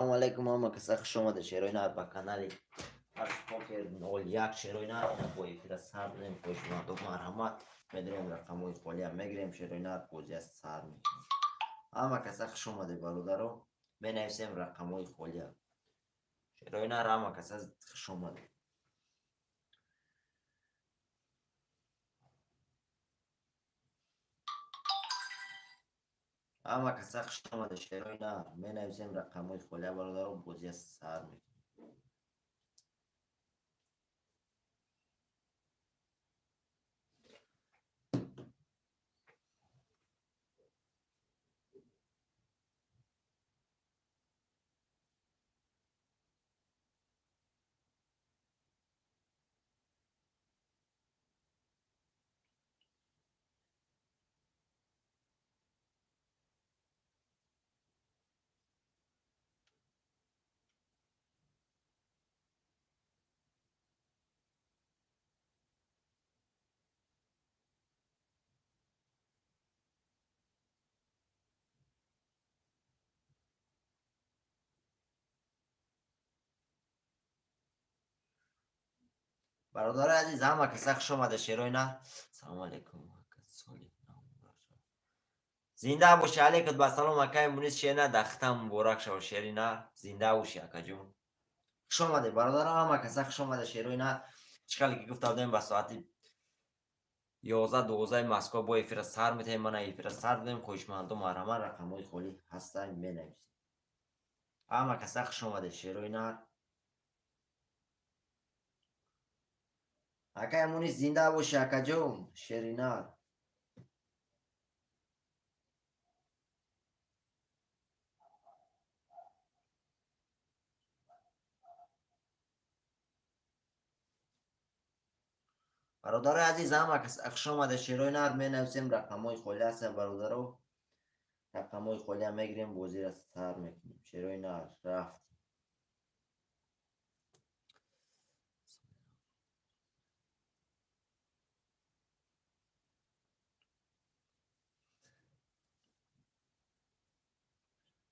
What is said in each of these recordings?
السلام علیکم اما کسخ شما ده شیروینا با کانالی هر پوکر نول یک شیروینا با ایفیر سر بدیم خوش مردم مرحمت میدونیم رقموی فولیا میگیریم شیروینا بوزی از سر میکنیم اما کسخ شما ده برادرو بنویسیم رقموی فولیا شیروینا را اما کسخ شما ده اما کسخ شما ده شیروینا بنویسیم رقموی فولیا برادرو بوزی از سر میکنیم برادر عزیز اما کسخ شما ده شیروینا سلام علیکم زنده باشی علیکت با سلام مکای مونیس شینا دختم مبارک شو شیرینا زنده باشی اکا جون خوش آمده برادرم اما کسا خوش آمده شیروینا چقدر که گفتم داریم با ساعتی 11-12 مسکو با ایفیر سر میتیم من ایفیر سر داریم خوشمندم مرحمه رقمای خولی هستن مینویسیم اما کسا خوش آمده شیروینا اکای مونیس زنده باشی اکا جون شیرینا برادر عزیز اما کسا خوش آمده شیروینا مینویسیم رقمای خولی هستن برادرو رقمای خولی هم میگیریم بازی را سر میکنیم شیروینا رفت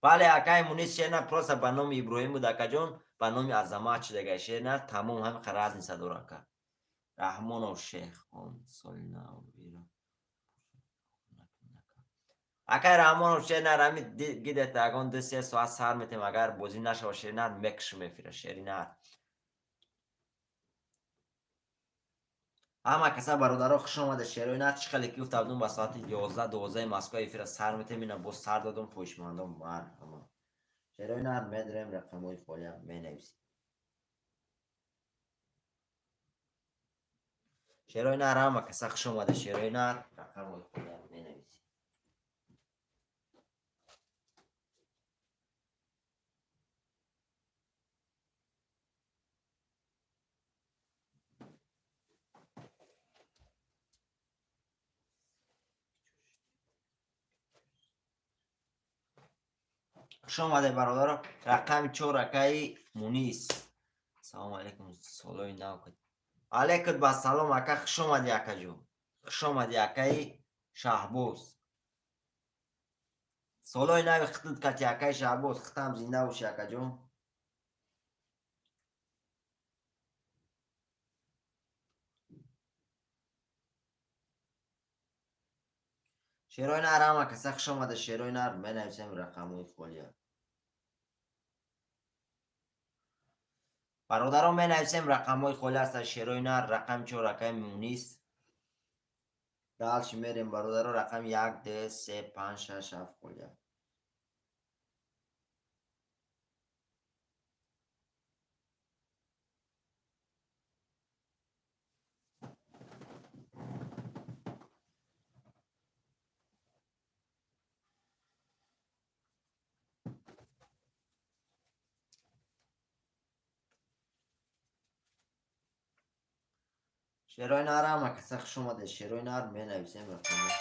بله اکای مونیس شیرنا پروسا با نام ابراهیم بود اکا جون با نام عظمت شده شیرنا تمام هم قراز نیست دور اکا رحمان و شیخ سولینا و بیرا اکای رحمان و شیرنا رامی گیده تاگون 2-3 ساعت سر میتیم اگر بازی نشه و شیرنا مکش میفیره شیرنا اما کسا برادرها خوش آمده شیروینا چخلی که افتادون با ساعت 11-12 مسکو ایفیر سر میتیم اینا با سر دادم پوشماندم مرحمت شیروینا میدریم رقموی فولیا مینویسیم شیروینا راما کسا خوش آمده شیروینا رقموی فولیا مینویسیم خوش آمده برادر رقم 4 اکای مونیس سلام علیکم سولوی نو کد علیکت با سلام اکا خوش آمدی اکا جون خوش آمدی اکای شهبوز سولوی نو خطت کتی اکای شهبوز ختم زنده باشی اکا جون شیروی نر اما کسا خوش آمده شیروی نر من نویسیم رقموی فولیا برادران من نویسیم رقموی فولیا هست شیروی نر رقم 4 اکای مونیس دالش میریم برادر رقم 1-2-3-5-6-7 فولیا شیروی نر اما کسا خوش آمده شیروی نر من نویسیم رقموی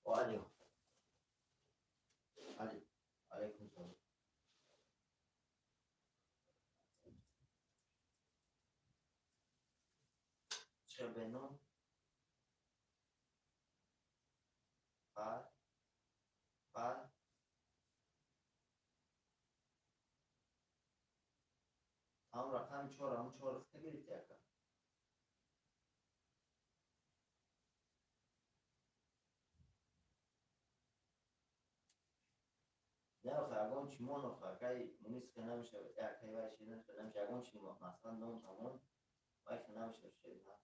علی علی علیکم سلام چه بنام بله بله. هم رقم 4 هم 4 خیلی تکه. نه آخه اگه چی مون آخه که منیس که نمیشه که وایش نمیشه اگه چی مثلا دون تمام وایش نمیشه شد نه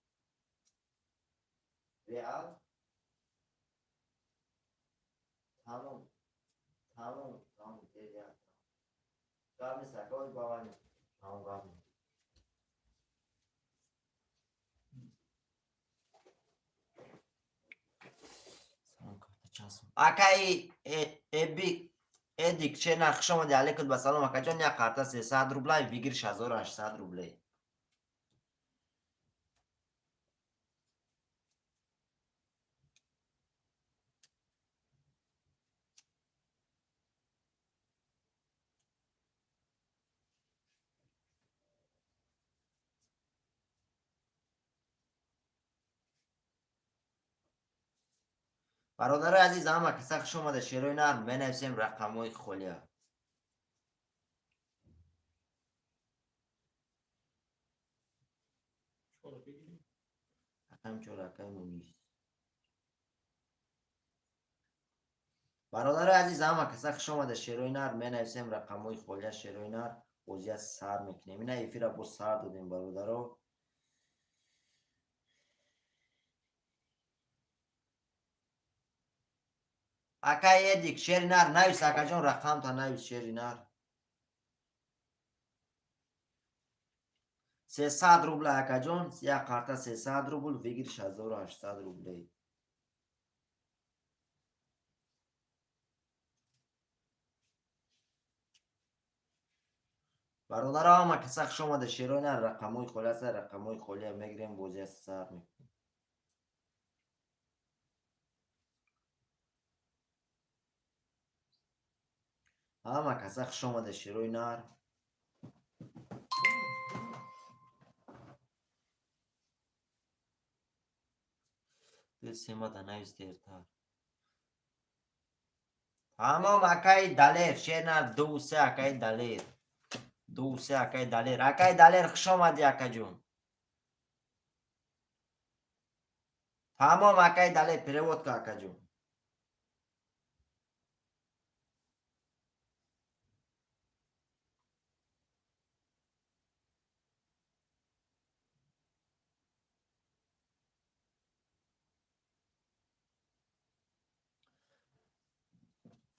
ریال تمام تمام دیگه کار نیست اگه باوری تمام کار نیست اکای ابی ادیک چه نقشه ما دیاله کد بسالم اکا جان یا کارتا 300 روبلای بگیرش 1800 روبلای برادر عزیز همه کسا شما ده شیروی نرم بنویسیم رقمای خولیا رقم چو رقم نیست برادر عزیز همه کسا شما ده شیروی نرم بنویسیم رقمای خولیا شیروی نرم وزیت سر میکنیم اینه ایفی را بو سر دادیم برادرو اکا ایدیک شیری نر نویس اکا جان رقم تا نویس شیری نر 300 روبل اکا جان یا کارتا 300 روبل بگیرش 1800 روبلی برادر همه کسا شما ده شیروی نر رقمای خولیا سر رقمای خولیا میگیریم وزیت سر میکنیم همه کسا شما ده شیروی نر دل سیما ده نویس دیرتر تمام اکای دلیر شیر نر 2 3 اکای دلیر 2 3 اکای دلیر اکای دلیر خوش آمدی اکا جون تمام اکای دلیر پیروت که اکا جون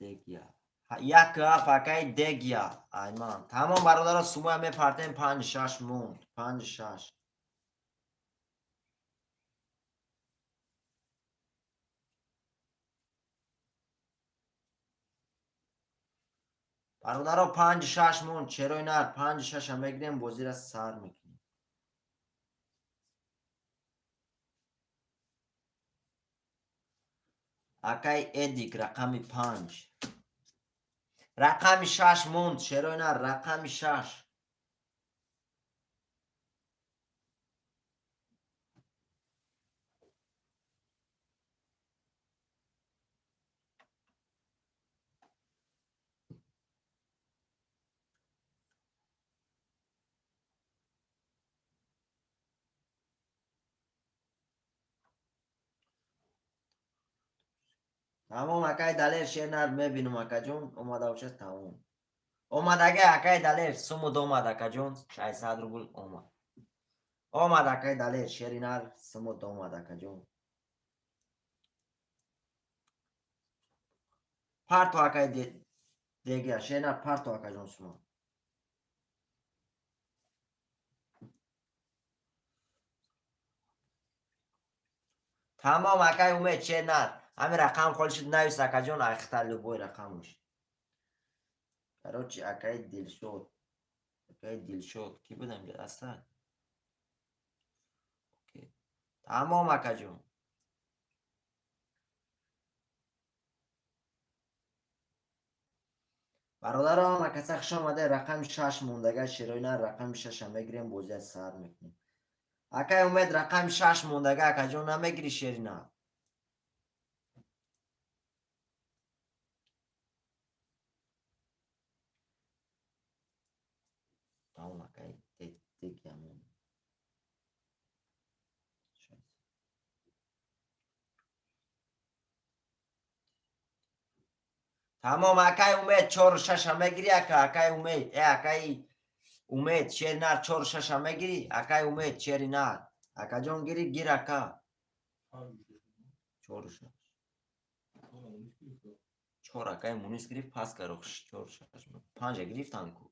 دگیا یک اف اکای دگیا ایمان تمام برادر سمو همه پرتیم 5 6 موند 5 6 برادر 5 6 موند چرا نر 5 6 هم بگیریم بازی را سر میکنیم اکای ادیک رقم 5 رقم 6 موند چرا نر رقم 6 تمام اکای دلیر شیر نر میبینم اکا جون اومده باشه تمام اومد اگه اکای دلیر سمو دو اومد اکا جون 600 روبل اومد اومد اکای دلیر شیر نر سمو دو اومد اکا جون پرتو اکای دیگه شیر نر پرتو اکا جون سمو تمام اکای اومد شیر نر همین رقم خالشید نویس اکا جون اختر لبوی رقمش کروچی اکای دل شد اکای دل شد کی بودم جد اصلا اوکی. تمام اکا جون برادرم اکا سخش آمده رقم 6 موندگه شیروی نر رقم 6 هم بگیریم بوزی سر میکنیم اکای اومد رقم 6 موندگه اکا جون نمیگیری شیر نر تمام اکای امید 4 و 6 میگیری اکای امید اکای امید شیر نر 4 و 6 میگیری اکای امید شیر نر اکا جان گیری گیر اکا 4 و 6 4 اکای مونیس گرفت پس کروخش 4 و 6 5 گرفتن کو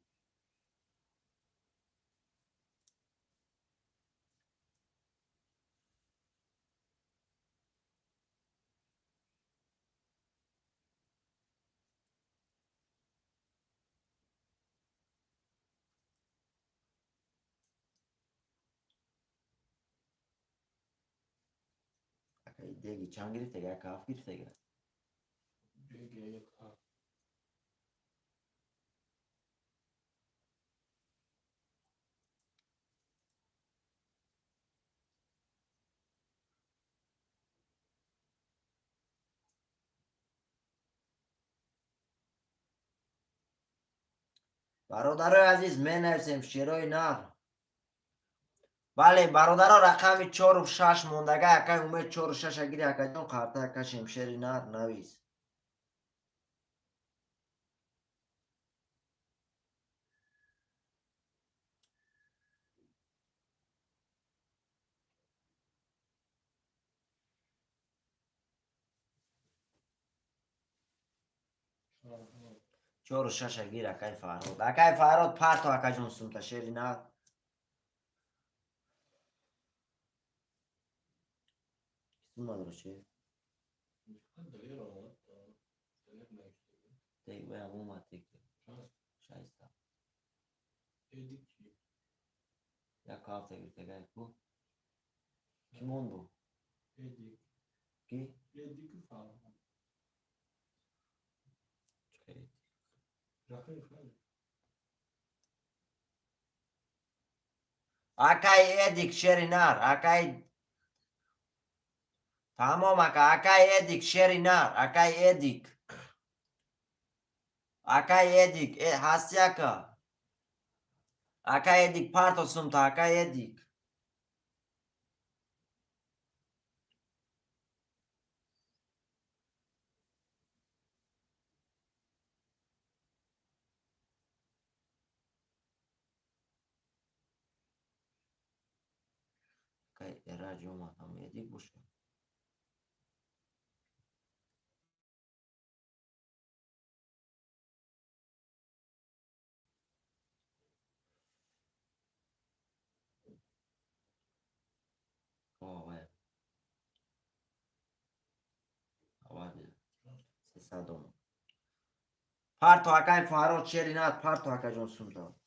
اکای دیگی چند گرفت اکا کاف گرفت اکا برادرای عزیز می نویسیم شیرای نر بله برادرها رقم 4 و 6 موندگه اکای امید 4 و 6 گیری اکا جان قرطه اکا شمشیر نر نویس چهار و شش گیر اکای فرهاد اکای فرهاد پرتو اکا جان سمتا شیر نر سوما چه دیگه به همون ماتیک شایسته یا کارت گرفته گای کو کی مون بو کی اکای ادیک شیر نر اکای تمام اکا اکای ادیک شیر نر اکای ادیک اکای ادیک هستی اکا اکای ادیک پرتو سمتا اکای ادیک اکای اراج اومد هم ادیک بوشه آوه آوه بیده 300 اومد پرتو اکای فرهاد شیر نر پرتو اکا جان سمتا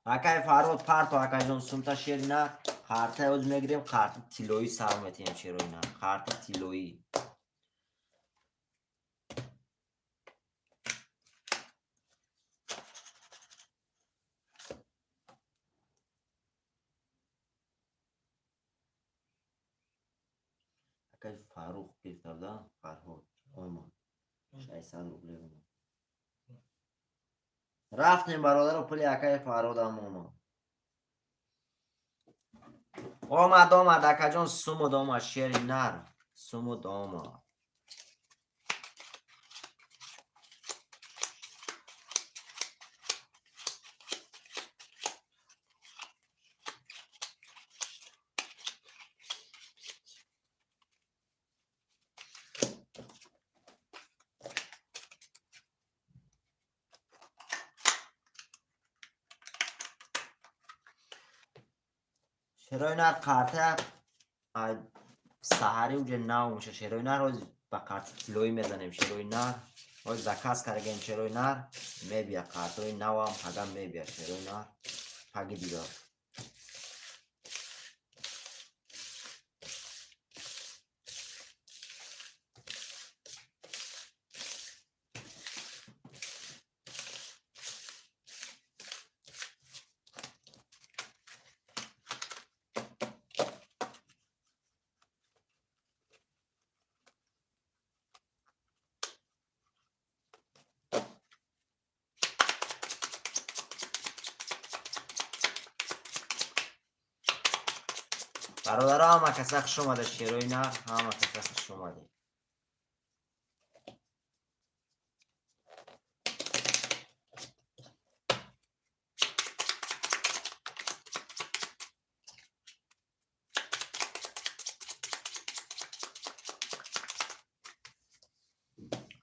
اکای فرهاد پرتو اکا جان سمتا شیر نر قرطه اوز میگیریم قرطه تیلویی سر میتیم شیروی نر قرطه تیلویی اکای فاروق گرفته فرهاد اومد 600 روبله اومد رفتیم برادر و پلی اکای فرهاد هم اومد آمد اکا جان سمود آمد شیر نر سمود آمد شیروی نر قرطه سهری اوجه نو میشه شیروی نر روز با قرطه تیلویی میزنیم شیروی نر روز زکاس کرگیم شیروی نر میبیا قرطه نو هم پگم میبیا شیروی نر پگی دیدار برادرها همه کسا خوش اومده. شیروی نر همه کسا خوش اومده.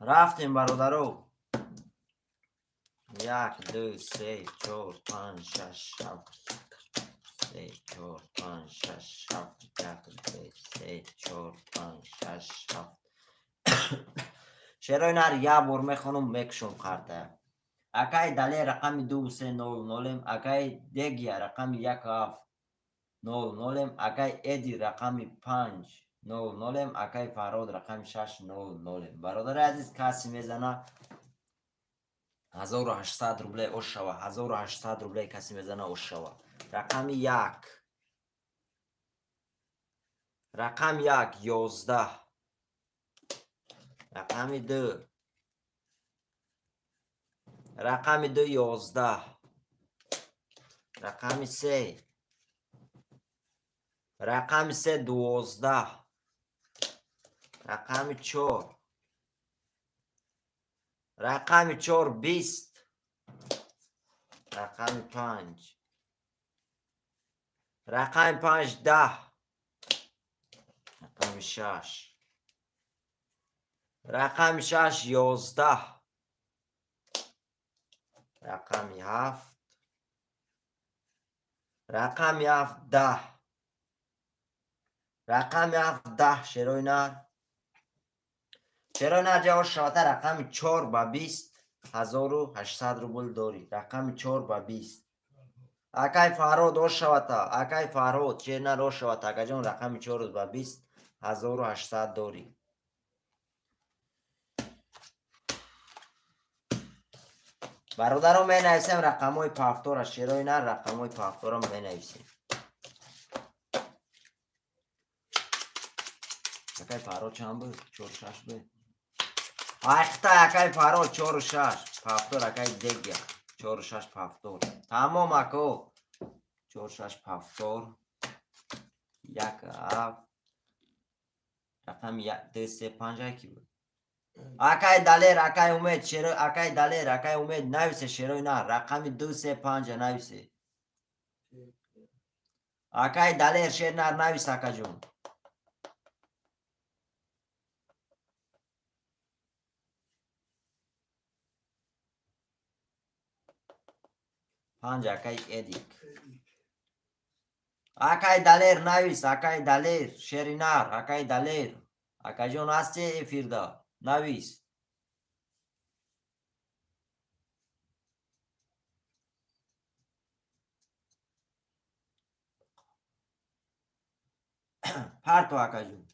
رفتیم برادرو. 1 2 3 4 5 6 7 3 4 5 6 7 1 2 3 4 5 6 7 شیروی نر یه بار میخونم مکشم کرده. اکای دلی رقم 2 3 0 0 اکای دگیا رقم 1 7 0 0 اکای ادی رقم 5 0 0 اکای فراد رقم 6 0 0 برادر عزیز کسی میزنه 1800 روبله اوش شوه. 1800 روبله کسی میزنه اوش شوه. رقم 1 رقم 1 11 رقم 2 رقم 2 11 رقم 3 رقم 3 12 رقم 4 رقم 4 20 رقم 5 رقم 5 10 رقم 6 رقم 6 11 رقم 7 رقم 7 10 رقم 7 10 شیروی نر شیروی نر جواب شوته رقم 4 با 20 1800 روبل داری. رقم 4 با 20 اکای فراد او شوته. اکای فراد شیر نر او شوته. اکا جان رقم 4 با 20 1800 داری. برادرم می نویسیم رقم های پافتور از شیروی نر رقم های پافتور هم می نویسیم. اکای فراد چند بود؟ 4 6 بود. اختا اکای فراد 4 6 پافتور اکای دیگه 4 6 پافتور تمام اکو 4 6 پافتور 1 7 رقم 1 2 3 5 اکی بود. اکای دلیر اکای امید شیروی اکای دلیر اکای امید نویسه شیروی نر رقم 2 3 5 نویسه. اکای دلیر شیر نر نویسه اکا جون. پنج اکای ادیک اکای دلیر نویس. اکای دلیر شیری نر اکای دلیر اکا جون هستی افیرده نویس. پرتو اکا جون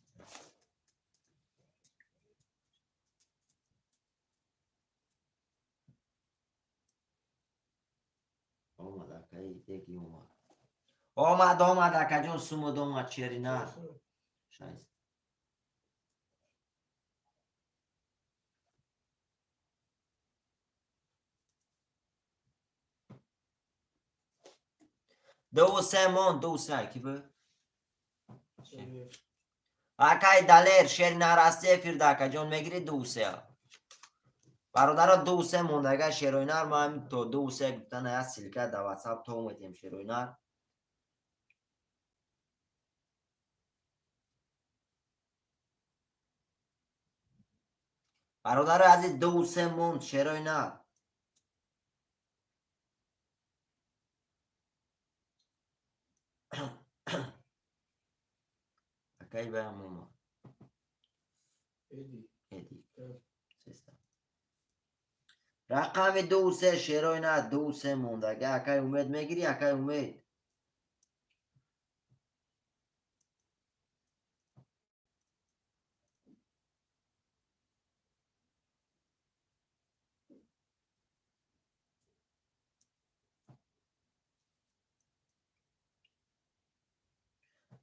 آمد اکای دیگی آمد اکا جون سومد آمد شیری نر شایست. دو سه مون دو سه کی بود؟ اکای دلیر شیری نر هستی افیرده اکا جون میگیری دو سه. برادر دو سه مونده اگه شیروی نر ما هم تو دو سه گفتن از سیلکه در واتساپ تو اومدیم شیروی نر. برادر عزیز دو سه موند شیروی نر. اکای به همون ایدی رقم دو سه شیروی نر دو سه مونده اگه اکای امید میگیری اکای امید.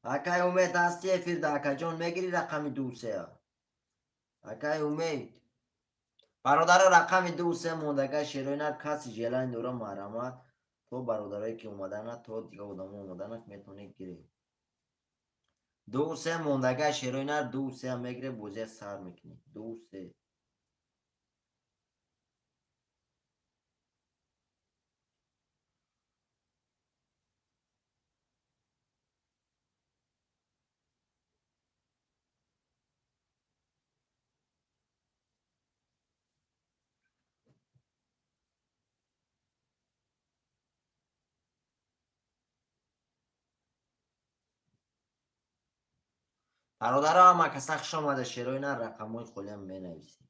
اکای امید هستی افیرده اکا جون میگیری رقم دو سه. اکای امید برادر رقم دو سه مونده اگه شیروی نر کسی جلال دورا محرمت تو برادرایی که اومدن تو دیگه آدم اومدن میتونی گیری. دو سه موندگه شیروینر دو سه هم میگیره بازی سر میکنه دو سه برادر هم کسا خوش آمده شیروینر رقم های خالی هم می نویسی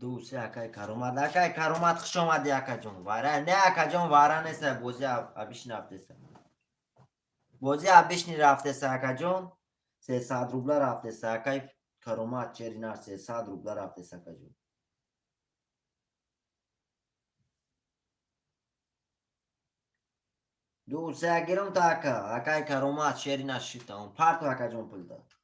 دو سه اکای کرومت خوش آمدی اکا جون واره نه اکا جون واره نیست بازی ابیش نفته سه بازی ابیش نی رفته سه اکا جون 300 روبله رفته سه اکای کرومت چرینر 300 روبله رفته سه اکا جون دو سه گیرم تا اکای کرومت شیرینر شیفته اون پارتو اکا جون پول داد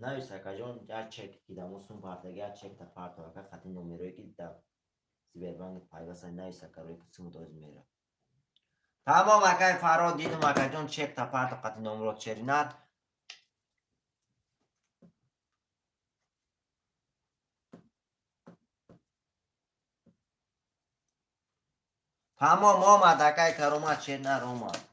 نویس اکا جون گه چک کیدم اون پارتا گه چک تا پارتا اکا خطی نومیروی که دا زیبربانگ پایوسا نویس اکا روی کسیم دوز میره تمام اکای فراد دیدم اکا جون چک تا پارتا خطی نومیرو چرینر تمام آمد اکای کرومت چرینر آمد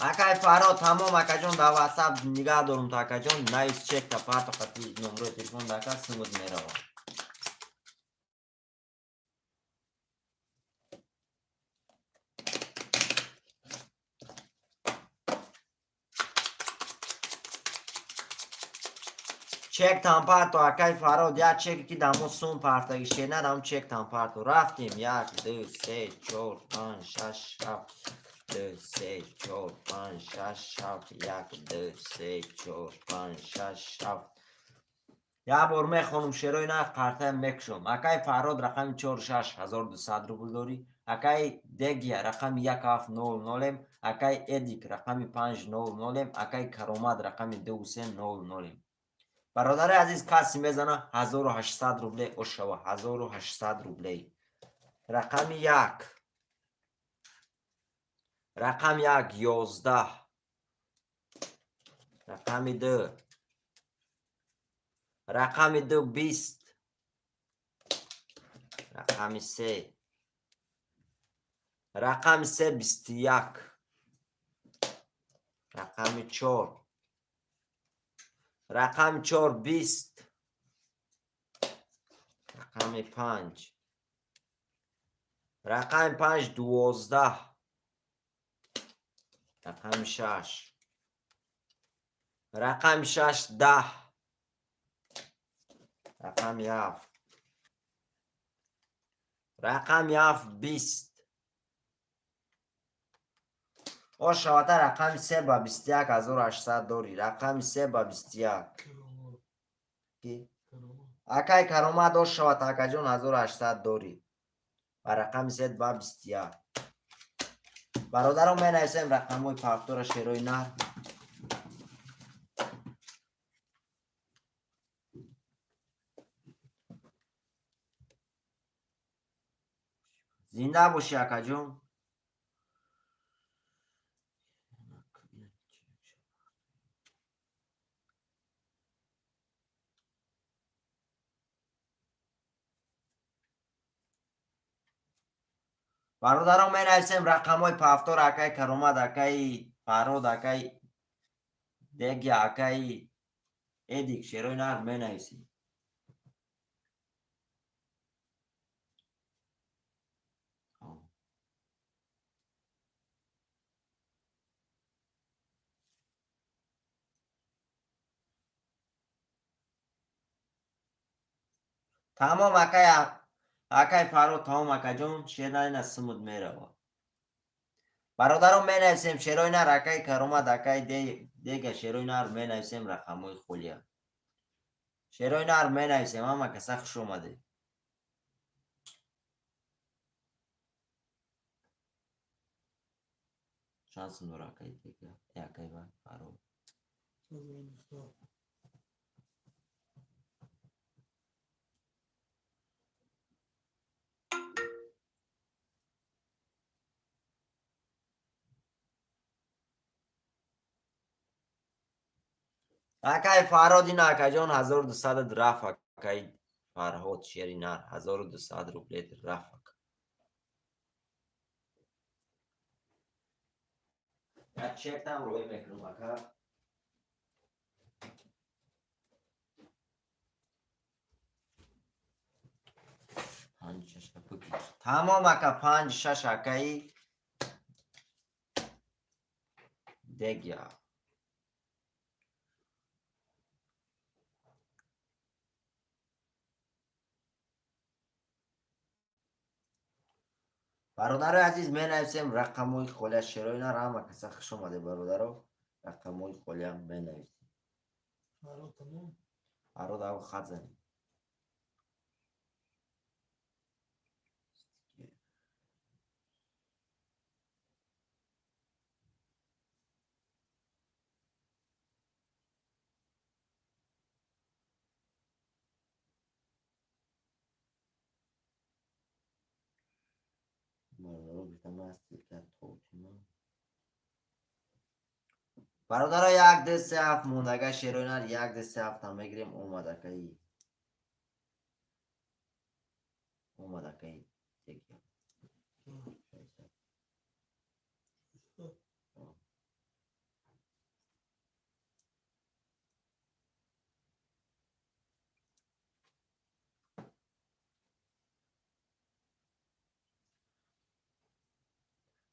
اکای فراد تمام اکا جون دا واتساپ نگاه دارم تا اکا جون نویس چک تا پارتا خطی نومیرو تلفون دا اکا سمود میره چک تامپارتو اکای فراد یا چک کی دامو سون پارتا شینا دام چک تامپارتو رفتیم 1 2 3 4 5 6 7 2 3 4 5 6 7 1 2 3 4 5 6 7 یا بار میخونم شروع نه پارتا مکشم اکای فراد رقم 4 6 1200 روبل داری اکای دگیا رقم 1 7 0 0 اکای ادیک رقم 5 0 0 اکای کروماد رقم 2 3 0 0 برادر عزیز کسی میزنه 1800 روبله اوشوا 1800 روبله رقم 1 رقم 1 11 رقم 2 رقم 2 20 رقم 3 رقم 3 21. رقم 4. رقم 4 20. رقم 5. رقم 5 12. رقم 6. رقم 6 10. رقم 7. رقم 7 20. او شواته رقم 3 با 21 1800 داری. رقم 3 با 21 کی؟ اکای کرامت او شواته اکا جون 1800 داری و رقم 3 با 21. برادرم می نویسیم رقم های پافتور شیروی نر. زنده باشی اکا جون. برادرم می نویسیم رقم های پافتور اکای کرامت اکای فراد اکای دیگی اکای ایدیک شیروی نر می نویسیم. تمام اکای فراد تمام اکا جون شیرنای نسمود می رو. برادرم می نویسیم شیروی نر اکای کرامت اکای دیگه شیروی نر می نویسیم رقم های خولیا. شیروی نر می نویسیم اما کسا خوش اومده. شانس نور اکای دیگه اکای با فراد. اکای فراد این اکا جون 1200 درافت اکای فرهاد شیری نر 1200 روبلی درافت. یا چک تام روی میکنم اکا. تمام اکا 5 6 اکای دیگه. برادر عزیز می نویسیم رقم های خوله شیروی نر همه کسا خوش اومده برادر. رقم های خوله هم می نویسیم. فراد او خط زنیم. برادر یک ده سه هفت موندگه شیروی نر یک ده سه هفت هم بگیریم اومده که ای. اومده که ای. دیگه.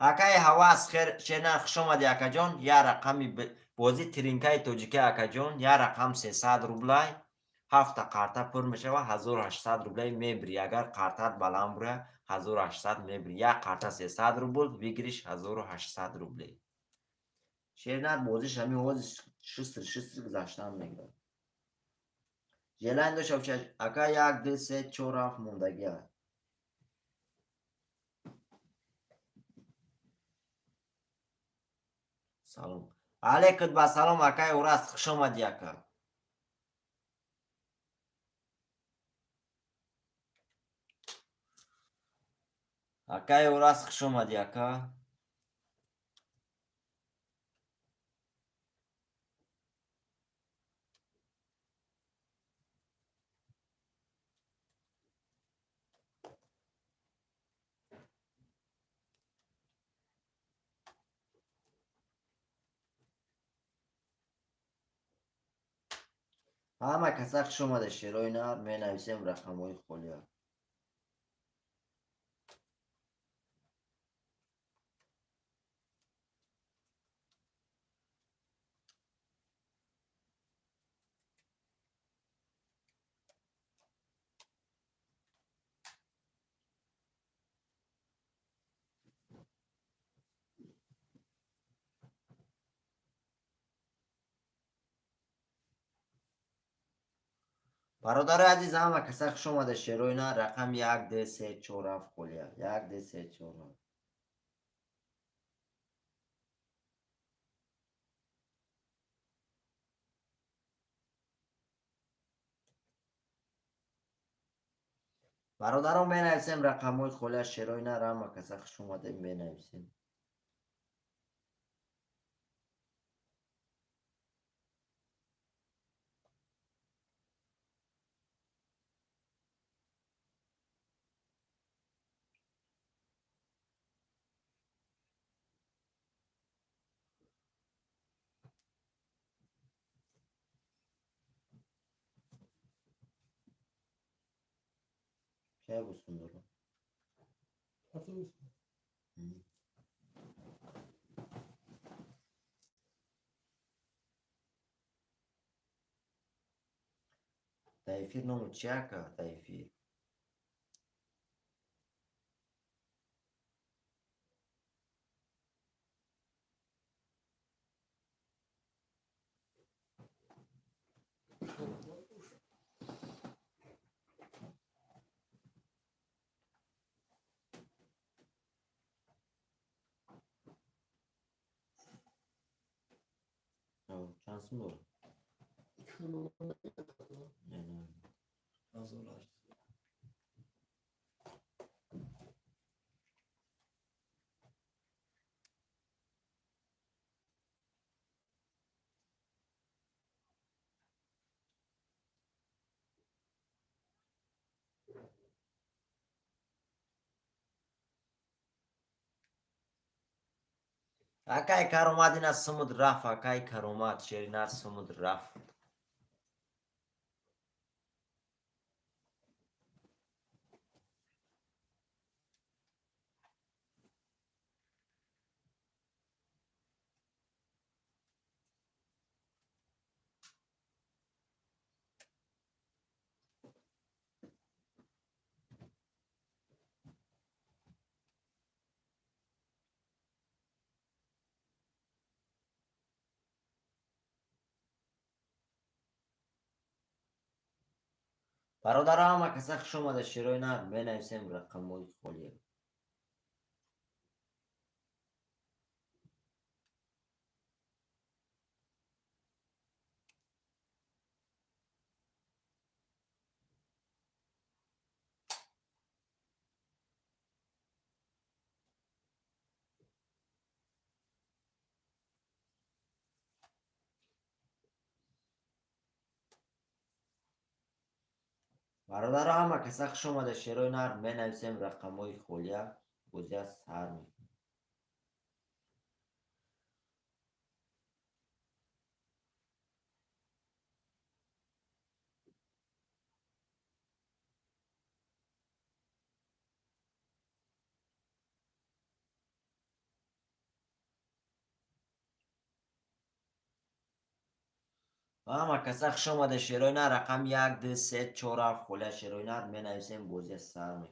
اکای حواس خیر شیرنر خوش اومدی اکا جون. یا رقمی بازی ترینکای توجیکی اکا جون. یا رقم 300 روبلای. 7 قرطه پر میشه و 1800 روبلای میبری. اگر قرطت بلند بره 1800 میبری. یا قرطه 300 روبل بگیریش 1800 روبلای. شیرنر بازیش همی وازش شستر گذاشتن میگه. جلند دو شبچه اکا یک دو سه چور هفت موندگی هست. سلام علیکت با سلام اکای اوراست خوش اومدی اکا. اکای اوراست خوش اومدی اکا. همه کسق شما در شیرای نر می نویسیم رقم های خولیا. برادر عزیز همه کسق شما در شیرای نر رقم 1 2 3 4 7 خولیا. 1 2 3 4 7. برادران می نویسیم رقم های خولیا شیرای نر همه کسق شما در می نویسیم. چه بسون دارم؟ تایفیر نمو چیه که تایفیر؟ چانسım doğru. Yani. Akay karomadina sumud raf, akay karomad şerinar sumud raf. برادرام کسخ شما در شیروی نر می نویسیم رقم خالیه. برادرام کسخ شما در شیروی نر می نویسیم رقم خالیه. بوزی سر می. اما کسخ شما در شیروی نر رقم 1 2 3 4 7 خالیه شیروی نر می نویسیم بوزی سر می.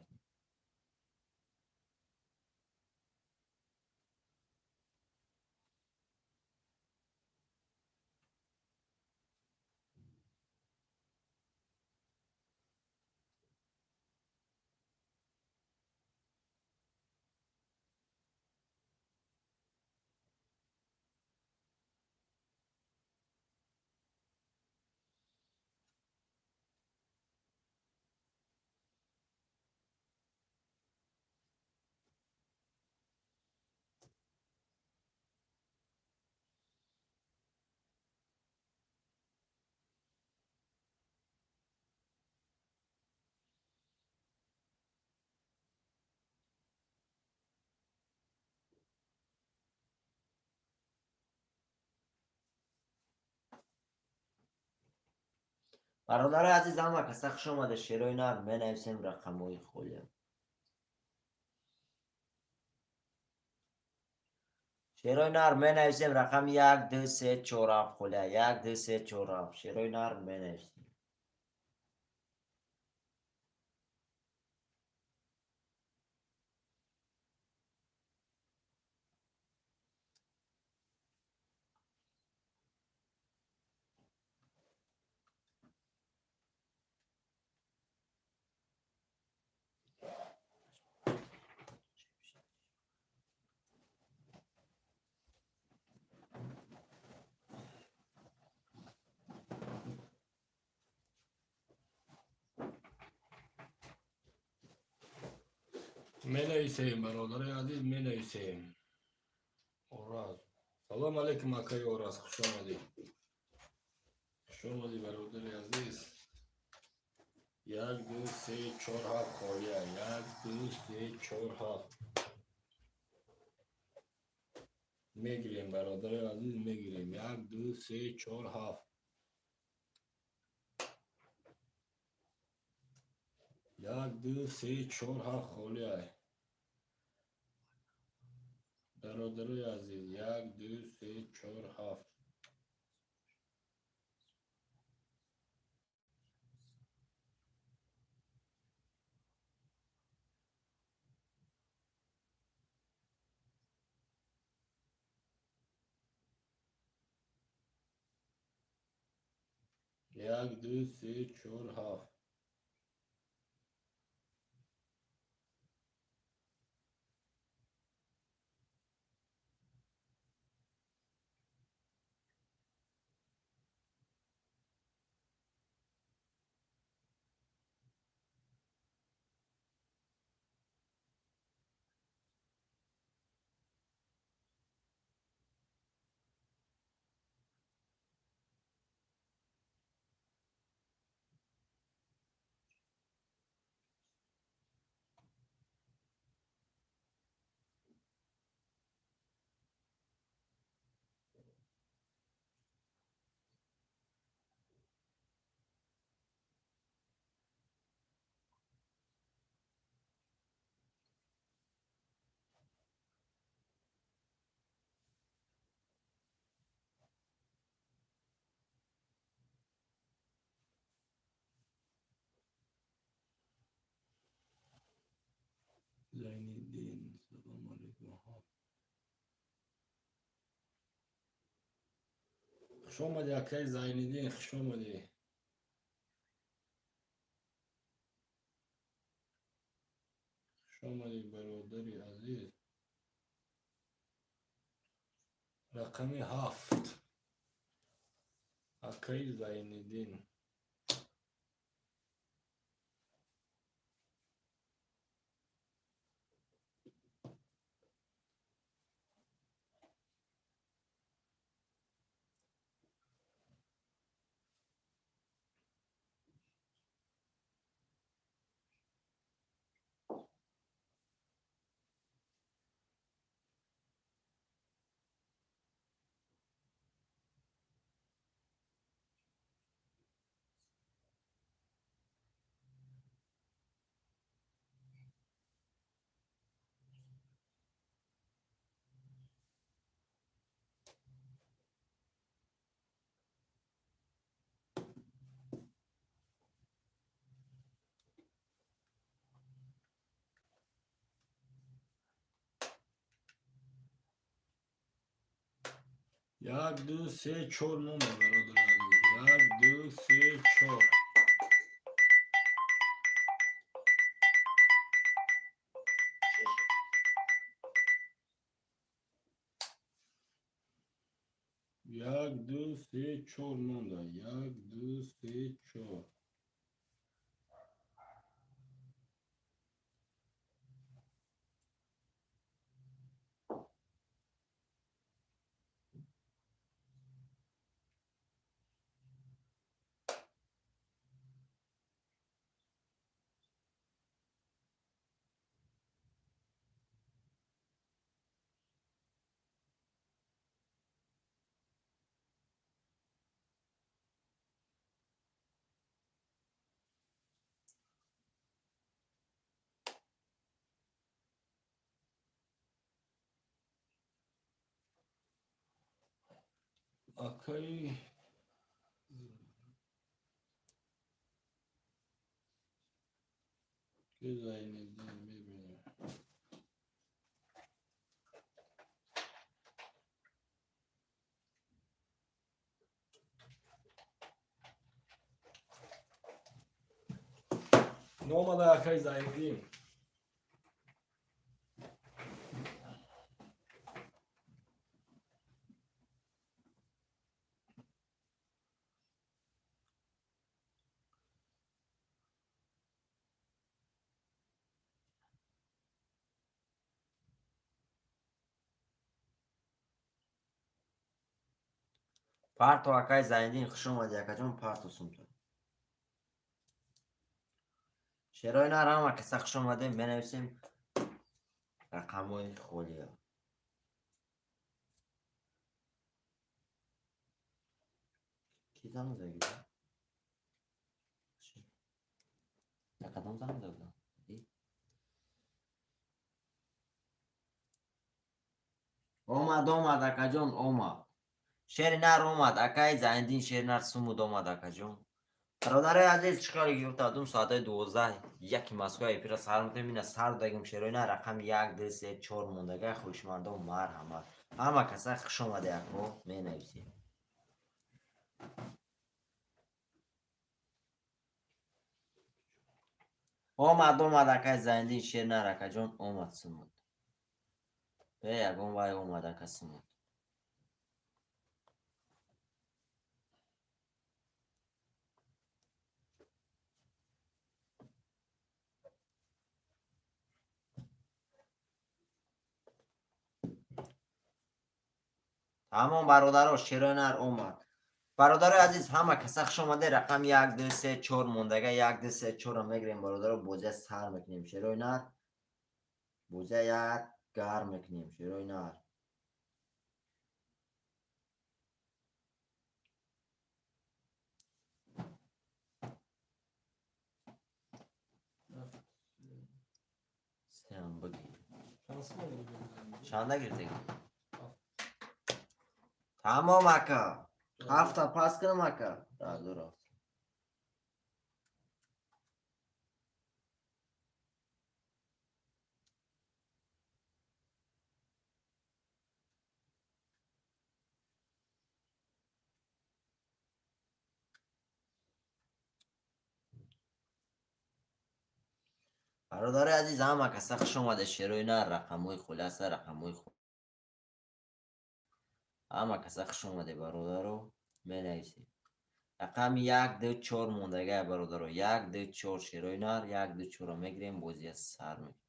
برادر عزیز همه کسا خوش آمده شیرای نر می نویسیم رقم های خولیم شیرای نر می نویسیم رقم 1 2 3 4 7 خوله 1 2 3 4 7 شیرای نر می نویسیم می نویسیم برادر عزیز می نویسیم اوراز سلام علیکم اکای اوراز خوش آمدی برادر عزیز 1 2 3 4 7 خالیه 1 2 3 4 7 میگیریم برادر عزیز میگیریم 1 2 3 4 7 1 2 3 4 7 خالیه برادر عزیز 1 2 3 4 7 1 2 3 4 7 زین سلام علیکم خوش آمدی اکای زینالدین خوش آمدی خوش برادری عزیز رقم 7 اکای زینالدین یک دو سه چهار مونده برادر عزیز 1 2 3 4 1 2 3 4 مونده 1 2 3 4 آکای بزنید ببینیم. نامده آکای زایندی. پارتو اکای زایندین خوش اومدی اکا جون پارتو سومتون شیرای نار هم اکا خوش اومده بنویسیم رقموی خولیا کی زنگ زدی؟ کدام زنگ زدن؟ اومد اکا جون اومد شیر نار اومد اکای زایندین شیر نار سومود اومد اکا جون برادر عزیز چیکار گرفت دوم ساعت 12 یک مسکوی پیرا سر میتونیم سر دگم شیرای نه رقم 1 2 3 4 موندگه خوشمنده و مرحمت همه کسا خوش اومده اکو می نویسیم اومد اکای زایندین شیر نار اکا جون اومد سومود به یکم وای اومد اکا سومود تمام برادرها شیرای نار اومد برادر عزیز همه کسا خوش اومده رقم 1 2 3 4 موندگه 1 2 3 4 رو میگیریم برادر بوزه سر میکنیم شیرای نار بوزه یک گار میکنیم شیرای نار سیم بگی شانده گرده تمام اکا هفته پاس کنم اکا دور برادر عزیز همه کسا خوش اومده شیرای نار رقموی خلاصه رقموی همه کسا خوش اومده برادرو می نویسیم رقم 1 2 4 موندگه برادرو 1 2 4 شیرای نار 1 2 4 رو میگیریم بازی سر میکنیم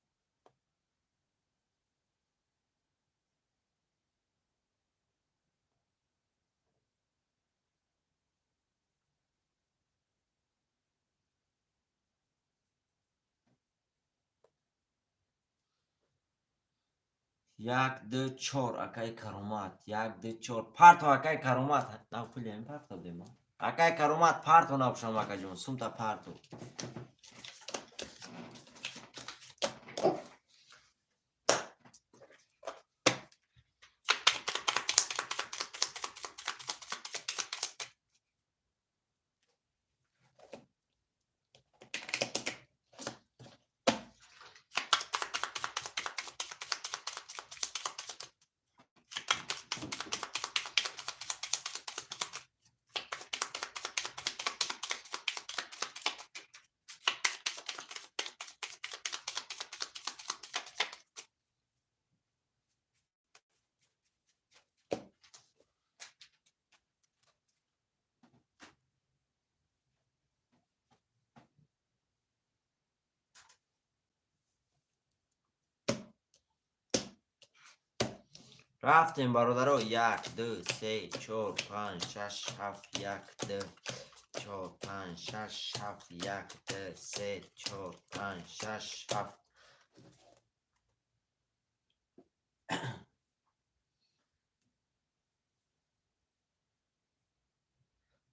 یک دو چهار اکای کرومات 1 2 4 پارتو اکای کرومات نو پلی این پارتو دیما اکای کرومات پارتو نو شما اکا جون سومتا پارتو رفتیم برادرو 1 2 3 4 5 6 7 1 2 4 5 6 7 1 2 3 4 5 6 7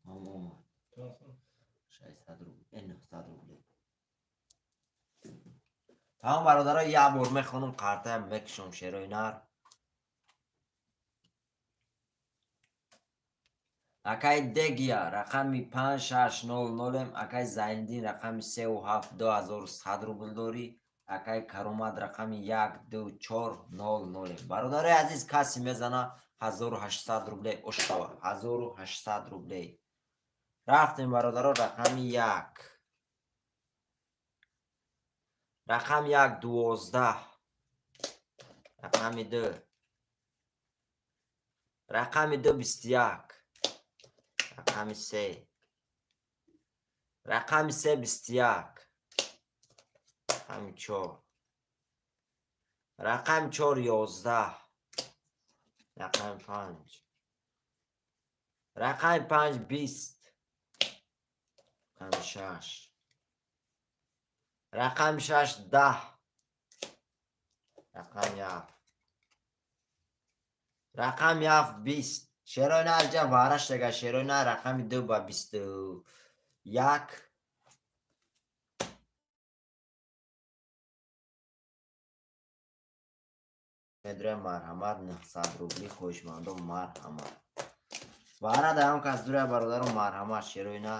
تمام 600 روبل 900 روبل تمام برادرها یه بار میخونم کارته میکشم شیرای نار акай дегия рақами 5600 акай зайниддин рақами 37 2100 рубл дорӣ. акай каромат рақами 1240 бародари азиз каси мезана 1800 рубле ошава 1800 рубле. рафтем бародаро рақами 1 рақами 1 12 рақами 2 рақами 2 21 рақами 3 рақами 3 21 рақами 4 рақами 4 11 рақами 5 рақами 5 20 рақами 6 рақами 6 10 рақами 7 рақами 7 20 шерои на алҷа вараш дега шерои на рақами 2 ба 21 медрем марҳамат 900 рубли хоҳишмандом марҳамат. вара даён кас дура бародарон марҳамат шерои на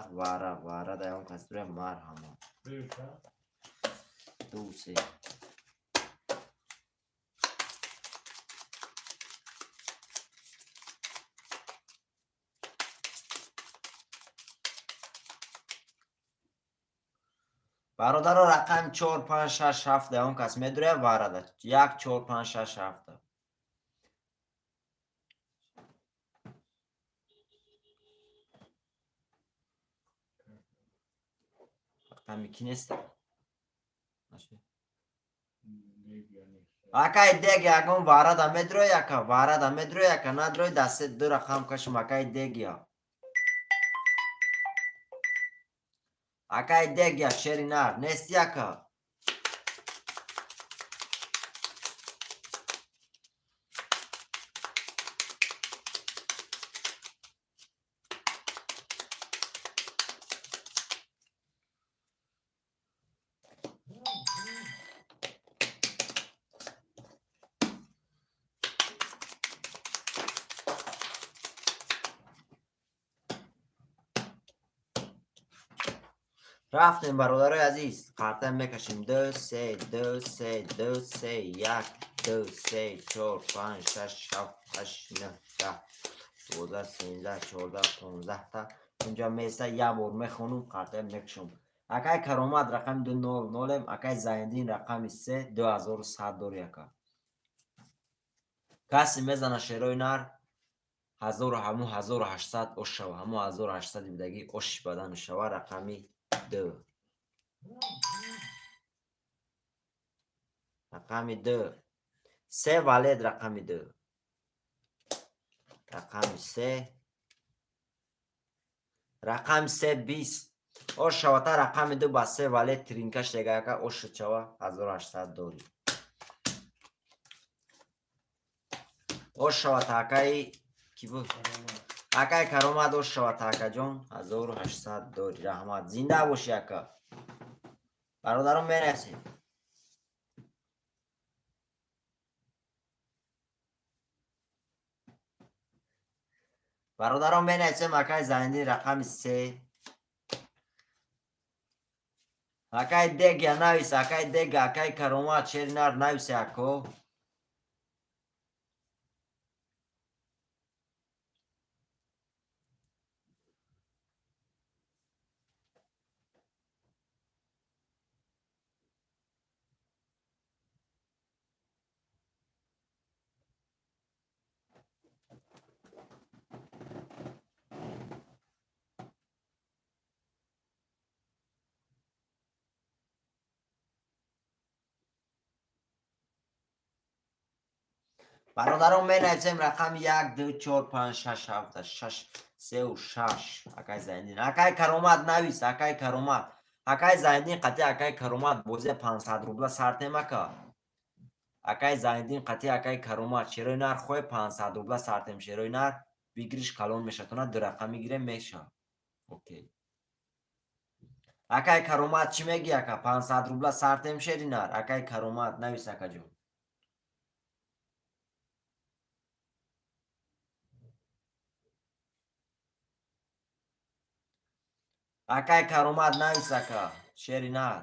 вара даён кас дура марҳамат. дусе бародаро рақами 4 5 6 7 даён кас медура варада 1 4 5 6 7 рақами ки нест акай дег ягон варада медура яка надрои дасте ду рақам кашум акай дегя акай дегя шери нар нест яка рафтем бародарои азиз қарта мекашем 2 3 2 3 2 3 1 2 3 4 5 6 7 8 9 10 12 13 14 15 та инҷа меса як бор мехонум қарта мекашам. акай каромат рақами 200 акай зайниддин рақами 3 2100 дори яка каси мезана шерои нар 1800 ошава ҳамо 1800 бидагӣ ошиш бадан ошава рақами 2 рақами 2 3 валед рақами 2 рақами 3 рақами 3 20 ошавата рақами 2 ба 3 валед тринкаш дегаяка ошичава 1800 дори ошавата акай ки буд акай каромат ошавата акаҷон 1800 дори раҳмат зинда боши ака бародарон мерасем бародарон менависем акай зайниддин рақами 3 акай дегя навис акай дега акай каромат шери нар нависе ако бародарон менависем рақами 1 2 4 5 6 7 6 3 6 акай зайниддин акай каромат навис акай каромат акай зайниддин қати акай каромат бози 500 рубла сартем ака акай зайниддин қати акай каромат шерои нар хоҳе 500 рубла сартем шерои нар бигириш калон мешатона ду рақами гирем меша окей акай каромат чӣ меги ака 500 рубла сартем шери нар акай каромат навис акаҷон Акай каромад навис ака. Шери нар.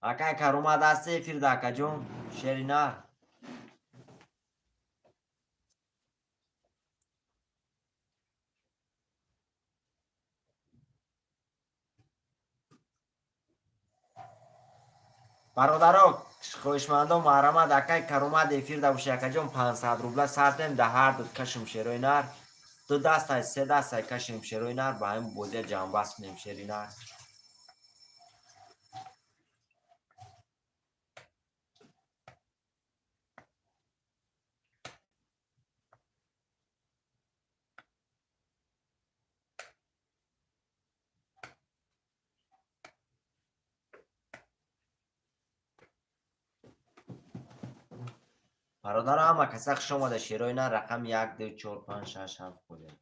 Акай каромад ҳасти эфирда акаҷон. Шери нар. бародаро хоҳишмандом маҳрамад акай каромад эфирда боши акаҷон 500 рубла сартем да ҳар ду кашем шерои нар. ду дастай се дастай кашем шерои нар ба ҳамин бозия ҷамъбаст кунем шери нар. бародаро ҳама каса хуш омада шерои нар рақами 1 2 4 5 6 7 будем.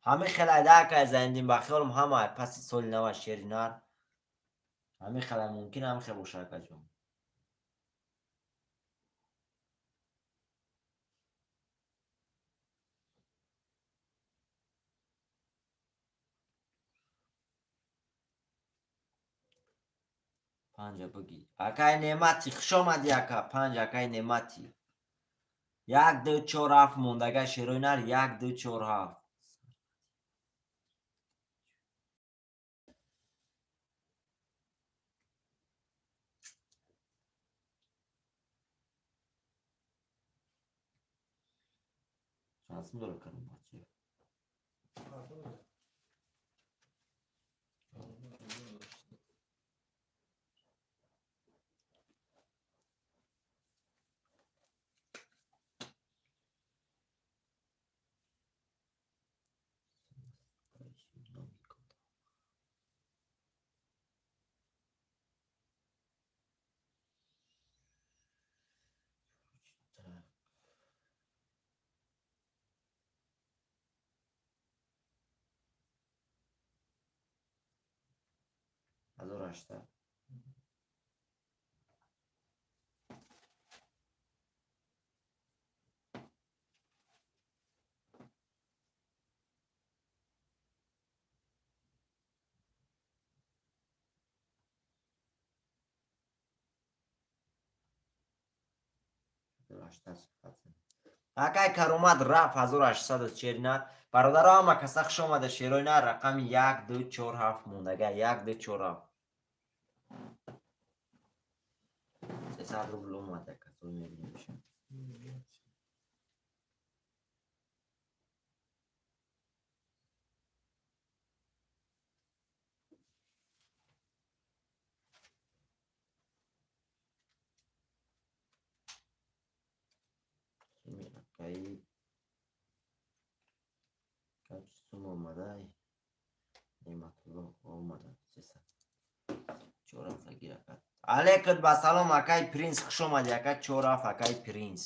ҳамин хелай дака заиндин ба хиёлам ҳама паси соли нава шери нар. ҳамин хелай мумкин ҳам хел боша акаҷон. панҷа буги. Акай неъмати хуш омадӣ ака. Панҷа акай неъмати. 1 2 4 7 мондага шерои нар 1 2 4 7. Шансым дора каром бачи. ҳазор ҳаштад. акай каромад рафт 1800 шери нар. бародаро ҳама каса хуш омада шерои нар рақами 1 2 4 7 мондага 1 2 4 7. 300 рубл омада касо мебинем. Акай kaç sum olmadı ne'matullo olmadı sesa чорафа гиракат алекат ба салом акай принс хуш омадӣ ака чораф акай принс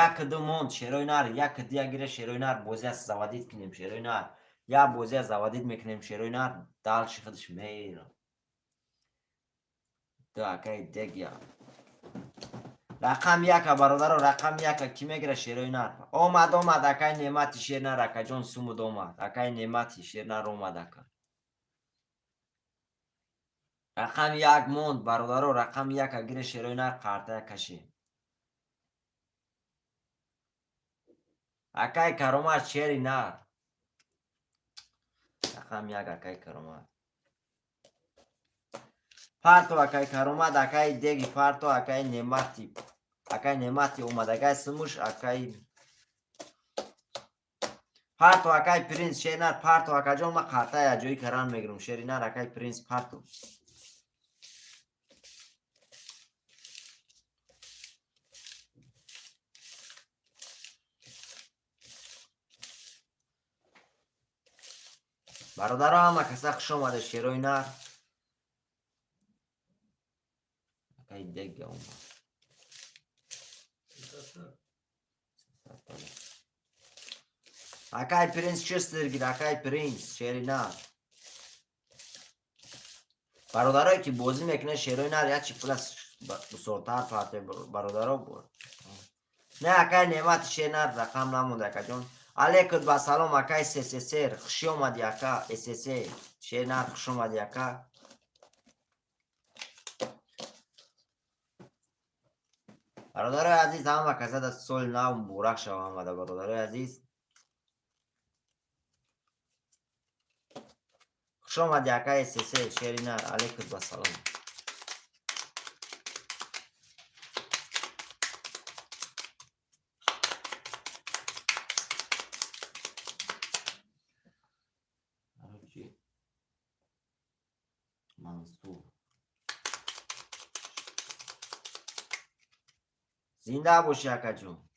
як ду монд шерои нар як дия гира шерои нар бозия заводид кинем шерои нар я бозия заводид мекунем шерои нар дал шихидш меира ду акай дегя рақам яка бародаро рақам яка ки мегира шерои нар омад акай неъмати шер нар акаҷон сумуд омад акай неъмати шер нар омад ака рақам як монд бародаро рақам яка гири шерои нар қартая каши акай каромат шери нар рақам як акай каромат پارتو اکای کاروماد اکای دیگی پارتو اکای نعمتی اومد اکای سموش اکای پارتو اکای پرینس شیرینار پارتو اکای جون ما قاطع یا جوی کران میگیرم شیرینار اکای پرینس پارتو برادرها همه کسا خوش اومده شیرینار اکای دیگه اومد اکای پرینس چستر گیر اکای پرینس شیرینار برادرایی که بازی میکنه شیرینار یا چی پلاس بسورتر پارتی برادرها بود نه اکای نعمت شیرینار رقم نمونده اکا جون علیکم با سلام اکای سر خوشی اومدی اکا شیرینار خوش اومدی اکا برادرای عزیز همه کسا در سول نو مبارک شو آمده برادرای عزیز خوش اومدی اکای شیرینار علیکم با سلام منصور زنده باشی اکا جون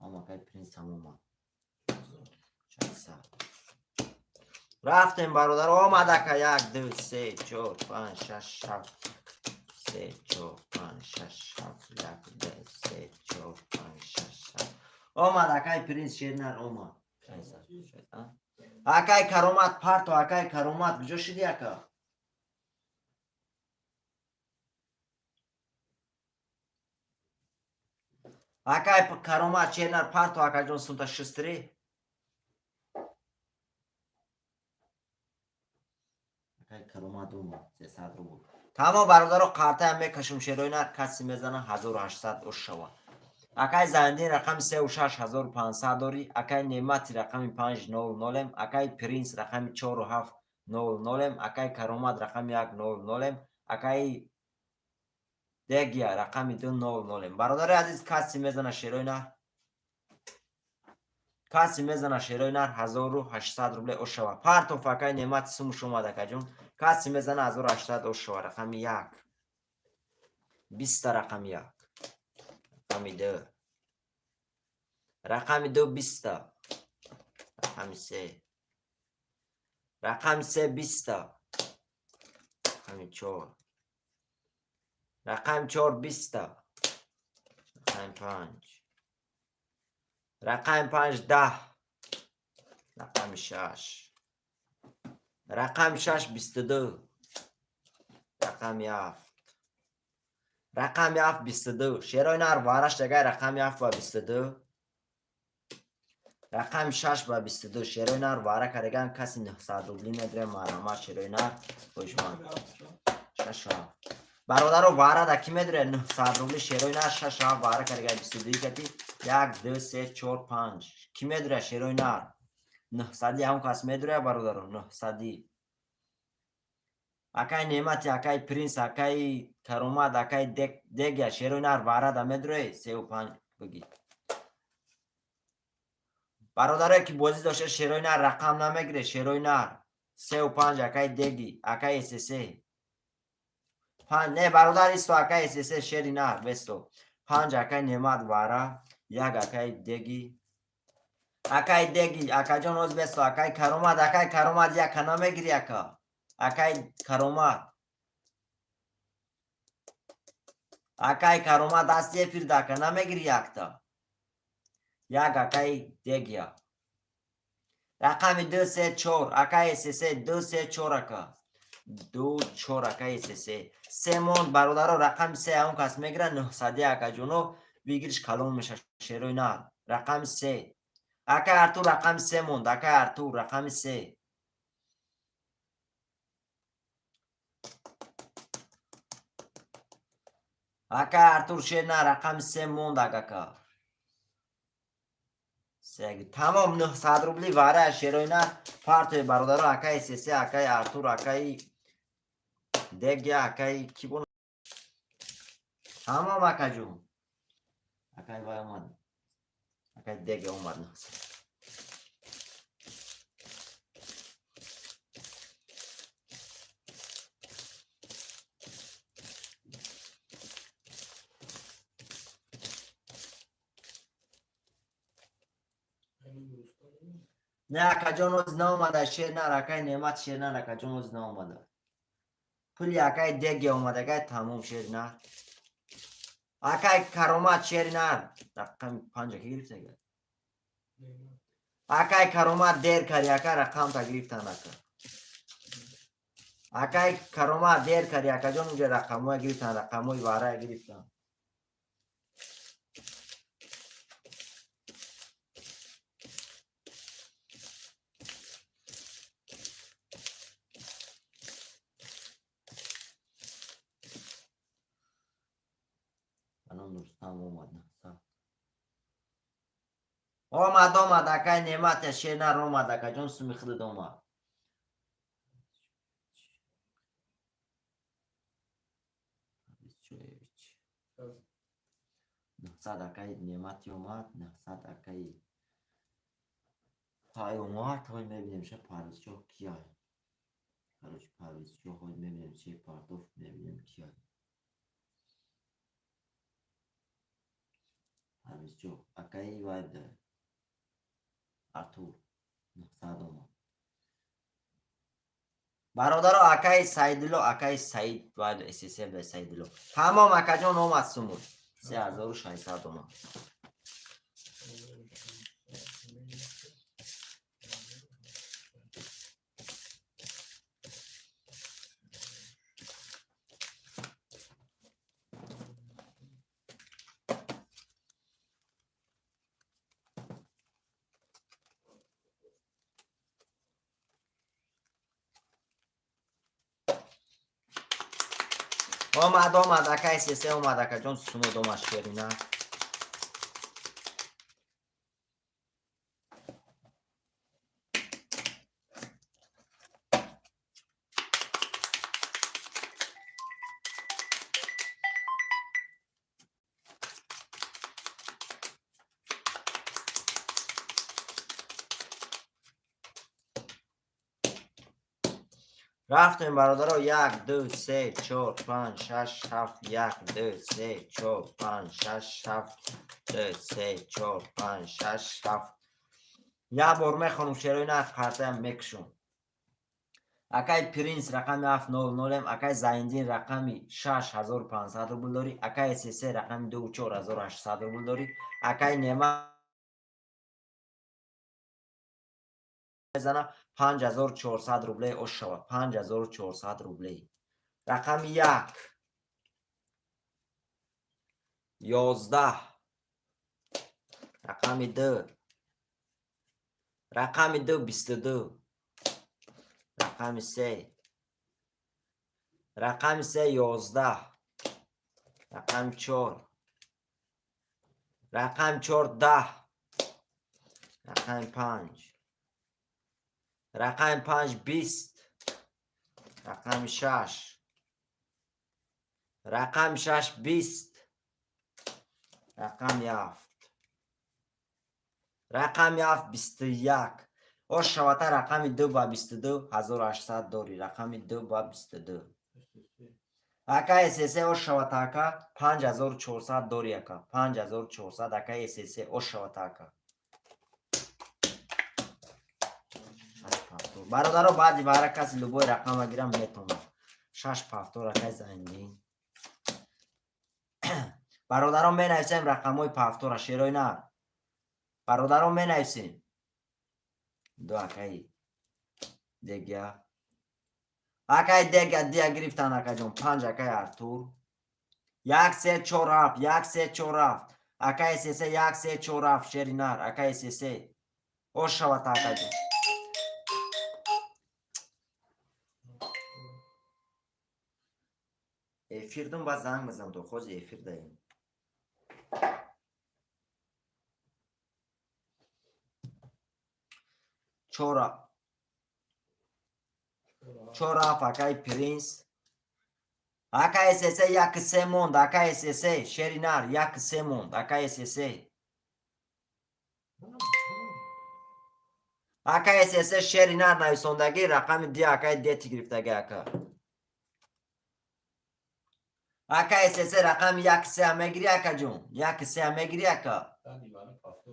اما اکای پرینس هم اومد رفتیم برادر آمد که 1 2 3 4 5 6 7 3 4 5 6 7 1 2 3 4 5 6 7 آمد اکای پرینس شیرینار اومد اکای کرومات پارتو اکای کرومات کجا شدی اکا اکای کرومات شیرینار پارتو اکا جون سمتا شستری کلمات اومد 300 رو بود تمام برادر رو قرطه هم میکشم شیرینار کسی میزنه 1800 اش شوا اکای زنده رقم 36 1500 داری اکای نعمتی رقم 500 اکای پرینس رقم 4700 اکای کرومات رقم 100 اکای دیگه رقم 200 برادر عزیز کسی میزنه شیرینار کسی میزنه شیرینار 1800 روبل اش شوا پارتو فکای نعمت سم شما دکا جون کسی میزنه 1800 اش شوا رقم 1 20 رقم 1 رقم 2 رقم 2 20 رقم 3 رقم 3 20 رقم 4 رقم 4 20 رقم 5 رقم 5 10 رقم 6 رقم 6 22 رقم 7 رقم 7 22 شیرینار وارش دیگه رقم 7 با 22 رقم 6 با 22 شیرینار واره کردگان کسی 900 روبلی میدره مرحمت شیرینار خوشمان 6 برادر رو واره دا کی میدره 900 روبلی شیرینار 6 واره کردگان 22 کتی 1 2 3 4 5 کی میدره شیرینار 900 هم کس میدره برادر رو 900 اکای نعمتی اکای پرینس اکای کرومات اکای دیگه شیرینار واره دا میدره 3 و 5 بگی برادره که بازی داشته شیرینار رقم نمیگیره شیرینار 3 و 5 اکای دیگی اکای SSA 5 نه برادر است اکای SSA شیرینار بستو 5 اکای نعمت واره 1 اکای دیگی اکا جان روز بستو اکای کرومات یک نمیگیری اکای کرومات دستی فرد اکا نمیگیری یکتا 1 اکای دیگی رقم 2 3 4 اکای SSA 2 3 4 اکا 2 4 اکای SSA سیمون برادر رقم 3 اون کس میگیره 900 اکا جونو بگیرش کلون میشه شیرینار رقم 3 اکای ارتور رقم 3 موند. اکای ارتور رقم 3. اکای ارتور شیرنا رقم 3 موند اکا. تمام 900 روبلی واره شیروینا پارتوی برادر اکای سیسی اکای ارتور اکای دیگه اکای کی بون تمام اکا جون. اکای وای اومد. اکای دیگه اومد. نه اکا جون از نامده شیرنا اکای نعمت شیرنا اکا جون از نامده. پولی اکای دیگه اومده اکای تمام شیرنا. اکای کرومات شیرنا رقم 5 که گرفته گه. اکای کرومات دیر کری اکای رقم تا گرفتن اکا. اکای کرومات دیر کری اکا جون اونجا رقموی گرفتن رقموی واره گرفتن. الان دوستم اومد نه اومد اکای نعمت شیرنا رو اومد اکا جون سمیخلد اومد. نهصد اکای نعمتی اومد. 900 اکای پای اومد. های میبینیم چه پرویزچو کیای. پرویزچو های میبینیم چه پارتوف میبینیم کیای. پرویزچو اکای واید ارتور 900 اومد. برادر اکای سایدلو اکای سعید واید اسیسه به سایدلو تمام اکا جون اومد سمود. 3600 اومد. اومد اکای سیسه اومد اکا جون سمود اومد شیرنا. رفتیم برادر 1 2 3 4 5 6 7 1 2 3 4 5 6 7 2 3 4 5 6 7 یا بار میخونم شیروینا قرطه هم میکشم. اکای پرینس رقم 700 اکای زایندین رقم 6500 روبل داری. اکای سیسه رقم 24800 روبل داری. اکای نعمت بزنه 5400 روبله اوش شود. 5400 روبله. رقم 1 11 رقم 2 رقم 2 22 رقم 3 رقم 3 11 رقم 4 رقم 4 10 رقم 5 رقم 5 20 رقم 6 رقم 6 20 رقم 7 رقم 7 21 او شواته رقم 2 با 22 1800 داری. رقم 2 با 22 اکا اسیسه او شواته اکا 5400 داری اکا 5400 اکا اسیسه او شواته اکا. برادرها بعدی برای کسی لبوی رقم گیرم میتونم 6 پفتور اکای زنگین. برادرها می نویسیم رقم های پفتور شیروی نه. برادرها می نویسیم 2 اکای دیگه اکای دیگه گرفتن اکا جون 5 اکای ارتور 1 3 4 7 1 3 4 7 اکای سیسه 1 3 4 7 شیرینار اکای سیسه خوش شود اکا جون. افیردم باز زنگ بزن تو خوز افیر داریم. چورا اکای پرینس. اکا اسسه یک سه موند. اکا اسسه شرینار یک سه موند. اکا اسسه. اکا اسسه شرینار نویسندگی رقم دی اکای دیتی گرفتگی اکا. اکا اسسه رقم یک سه هم میگیری اکا جون. یک سه هم میگیری اکا.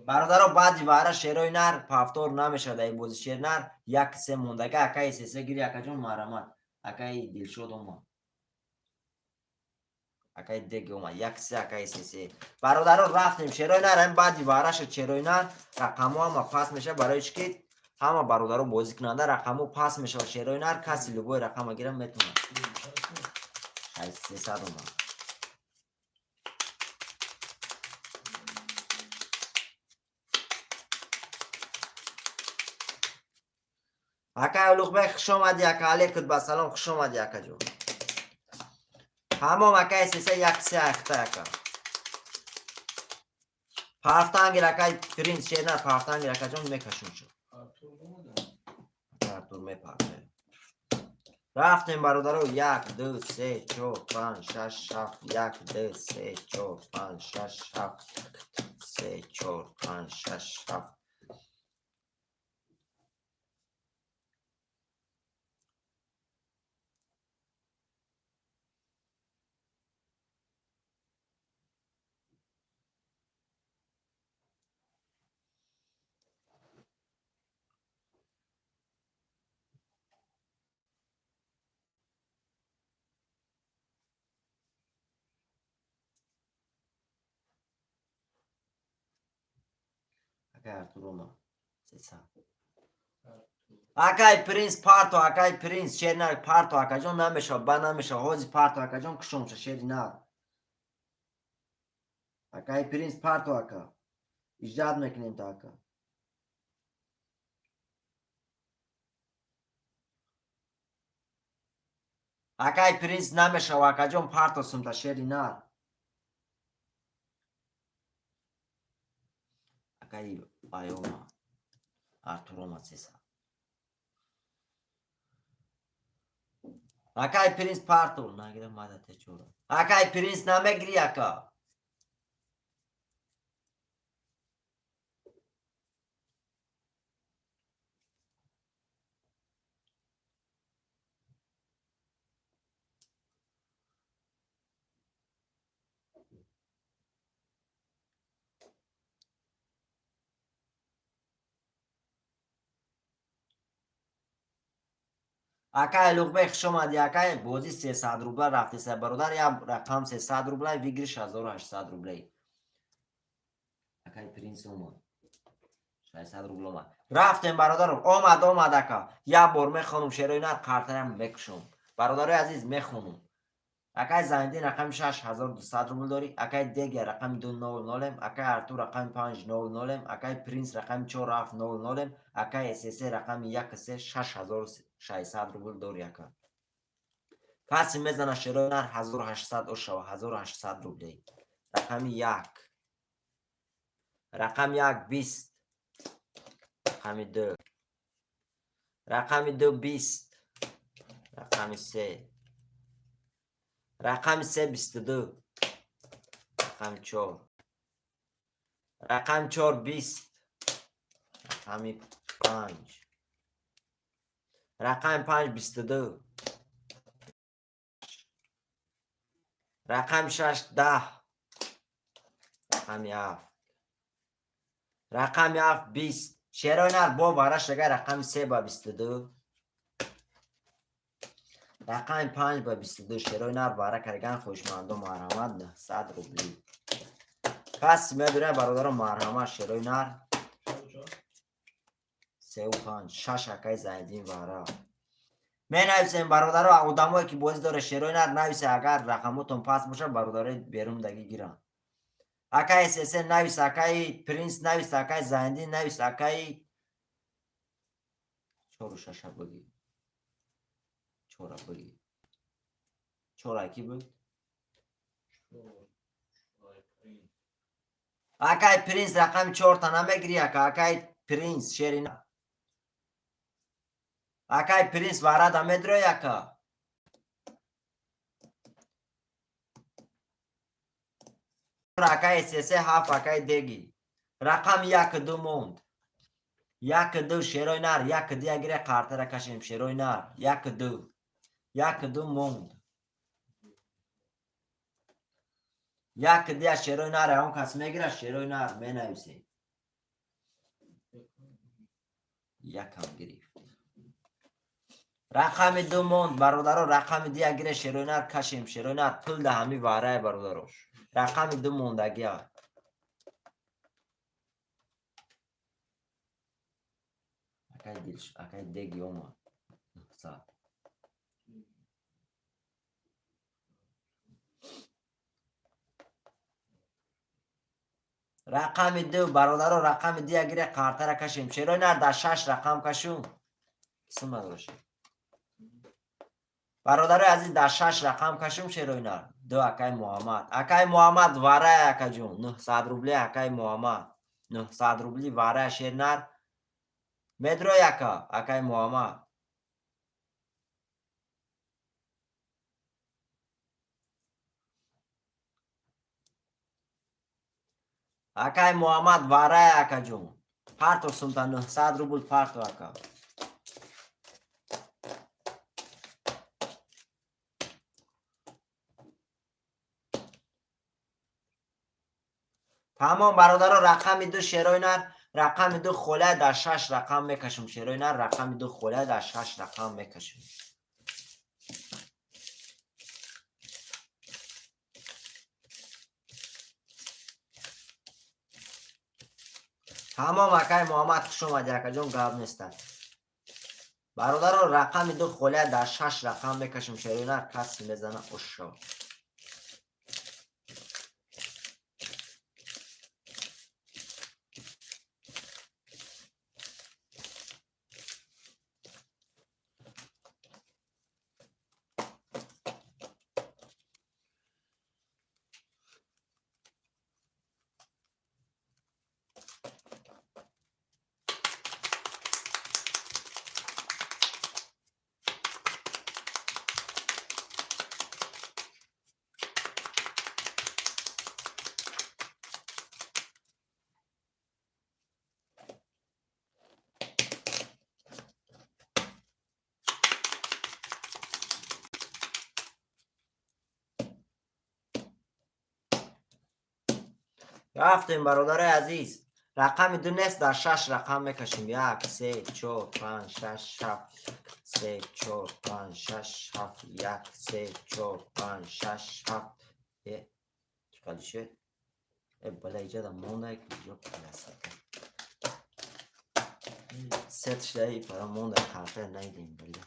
برادرو بعد دیواره شیروی نر پافتور نمیشه دای بوزی شیر نر یک سه موندگی اکا اسسه گیری اکا جون مرمت. اکای دل شد اومد. اکای دیگه اومد. یک سه اکای اسسه. برادرو رفتیم شیروی نر هم بعد دیواره شد شیروی نر رقمو هم پاس میشه برای چکی همه برادرو بازی کننده رقمو پاس میشه شیروی نر کسی لگوی رقم گیرم میتونه. 300 اومد. اکا اولوغ بای خوش آمدی اکا علیکت با سلام خوش آمدی اکا جون. همه اکا اسسه یک سه اخته اکا. پافتانگی اکا پرینس شیرنر پافتانگی اکا جون میکشون شد. ارتور میپرده. رفتیم برادرو 1 2 3 4 5 6 7 1 2 3 4 5 6 7 3 4 5 6 7. اکا ارتور اومد 300. اکای پرینس پارتو اکای پرینس شیرنر پارتو اکا جون نمیشه با نمیشه حوزی پارتو اکا جون کشم شه شیرنر. اکای پرینس پارتو اکا ایجاد میکنیم تا اکا. اکای پرینس نمیشه و اکا جون پارتو سمتا شیرنر. اکای بایوما ارتوروما 300. اکای پرینس پارتو نگیرم مادته چورا. اکای پرینس نمیگیری اکا. اکای لغبه خوش آمدی اکای بازی 300 روبله رفتی سه برادر یا رقم 300 روبله ویگریش 1800 روبله. اکای پرینس اومد 600 روبله اومد. رفتیم برادر اومد اکا یا بار میخونم شیروی نر کارترم میکشم. برادر عزیز میخونم. اکای زایندین رقم 6200 روبل داری. اکای دیگه رقم 200 اکای ارتور رقم 500 اکای پرینس رقم 4700 اکای اسسه رقم 13600 روبل داری اکا. کسی میزنه شیروی نر 1800 اوشو 1800 روبلی. رقم 1 رقم 1 20 رقم 2 رقم 2 20 رقم 3 رقم 3 22 رقم 4 رقم 4 20 رقم 5 رقم 5 22 رقم 6 10 رقم 7 رقم 7 20 شیروی نر با وارش اگر رقم 3 با 22 رقم 5 با 22 شیروی نر واره کرگن خوشمندم مرحمت 900 روبلی. کسی میدونه برادر مرحمت شیروی نر 3 و 5 6 اکای زایدین واره می نویسیم برادر آدمایی که بازی داره شیروی نر نویسه اگر رقمتون پاس باشه برادر بیرون دگی گیرن. اکای اسسه نویس اکای پرینس نویس اکای زایدین نویس اکای 4 و 6 بگی. 4 بگی. 4 کی بود؟ اکای پرینس رقم 4 تا نمیگیری اکای پرینس شیرین. اکای پرینس وارد میدروی اکا. اکای سه هفت اکای دیگی. رقم 1 2 موند. 1 2 شیروی نر 1 2 گیره قارتر کشیم شیروی نر 1 2 1 2 موند. 1 2 شیروی نر اون کس میگیره شیروی نر می نویسی. یکم گرفت. رقم 2 موند برادرو رقم 2 گیره شیروی نر کشیم شیروی نر پول ده همی واره برادروش. رقم 2 موندگی ها. اکای دیگی اومد. رقم 2 برادرو رقم 2 گیره قارتر کشیم شیروی نر در 6 رقم کشون. سمه داشت. برادر عزیز در 6 رقم کشم شیروی نر. 2 اکای محمد. اکای محمد واره اکا جون 900 روبلی اکای محمد. 900 روبلی واره شیر نر. مدرو یکا اکای محمد. اکای محمد واره اکا جون. پارتو سمتا 900 روبل پارتو اکا. تمام برادر رقم 2 شیروی نر. رقم 2 خوله در 6 رقم میکشم شیروی نر. رقم 2 خوله در 6 رقم میکشم. تمام اکای محمد خوش اومدی اکا جون گاب نیستن. برادر رقم 2 خوله در 6 رقم میکشم شیروی نر کسی میزنه اشو. رفتیم برادر عزیز. رقم 2 نیست در 6 رقم میکشیم. 1 3 4 5 6 7 3 4 5 6 7 1 3 4 5 6 7 چقدر شد؟ بالا ایجا دا مونده که جو پلسه ست شده ای پرا مونده خرفه نیدیم بله.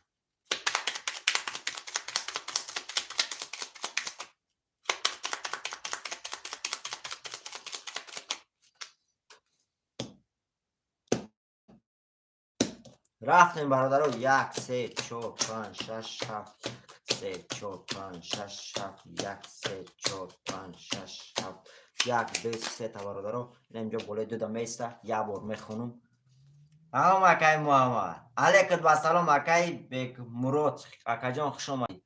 رفتیم برادرو 1 3 4 5 6 7 3 4 5 6 7 1 3 4 5 6 7 1 2 3 تا برادرو اینجا بالای 2 تا میسته یه بار میخونم. اما اکای محمد علیکم با سلام اکای بیگ مراد اکا جان خوش اومدی.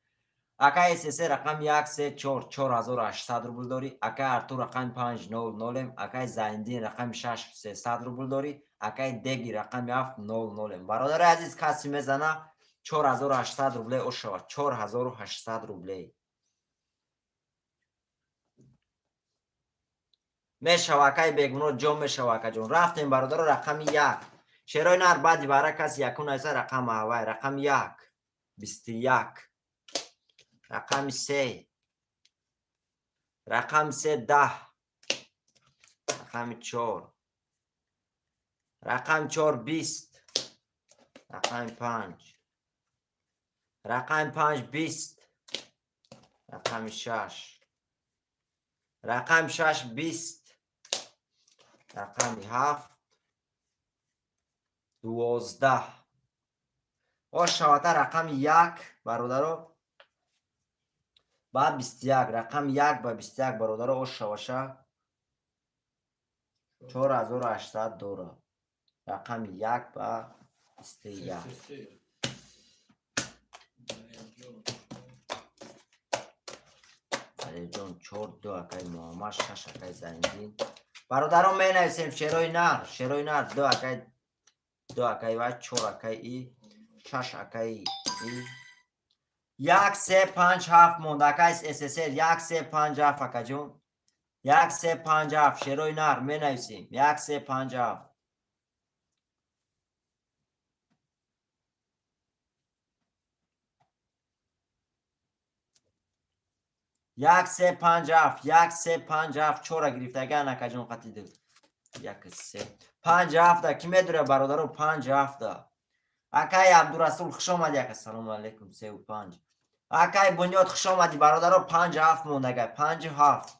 اکای سه رقم 1 3 4 4800 روبل داری. اکای ارتور رقم 500 اکای زایندین رقم 6 300 روبل داری. اکای دیگی رقم 700 برادر عزیز کسی میزنه 4800 روبل او شود 4800 روبل میشه اکای بیگ مراد جان میشه اکا جان. رفتیم برادر رقم 1 شیروی نر بعدی برای کسی یکون ایسا رقم هوای. رقم 1 21 رقم 3 رقم 3 10 رقم 4 رقم 4 20 رقم 5 رقم 5 20 رقم 6 رقم 6 20 رقم 7 12 شواته رقم 1 برادرو با 21 رقم 1 با 21 برادرو او شواشه 4800 دوره رقم 1 با 21 علی جان 4 2 اکای محمد 6 اکای زنگین برادران می نویسیم شیروی نر 2 اکای و 4 اکای ای 6 اکای ای 1 3 5 7 موند اکای SSL 1 3 5 7 اکا جون 1 3 5 7 شیروی نر می نویسیم 1 3 5 7 1 3 5 7 1 3 5 7 4 گرفتگان اکا جون قطی دو 1 3 5 7 کی میدونه برادرو 5 7 اکای عبدالرسول خوش آمدی اکا سلام علیکم 3 و 5 اکای بنیاد خوش آمدی برادرو 5 7 مونده اکای 5 7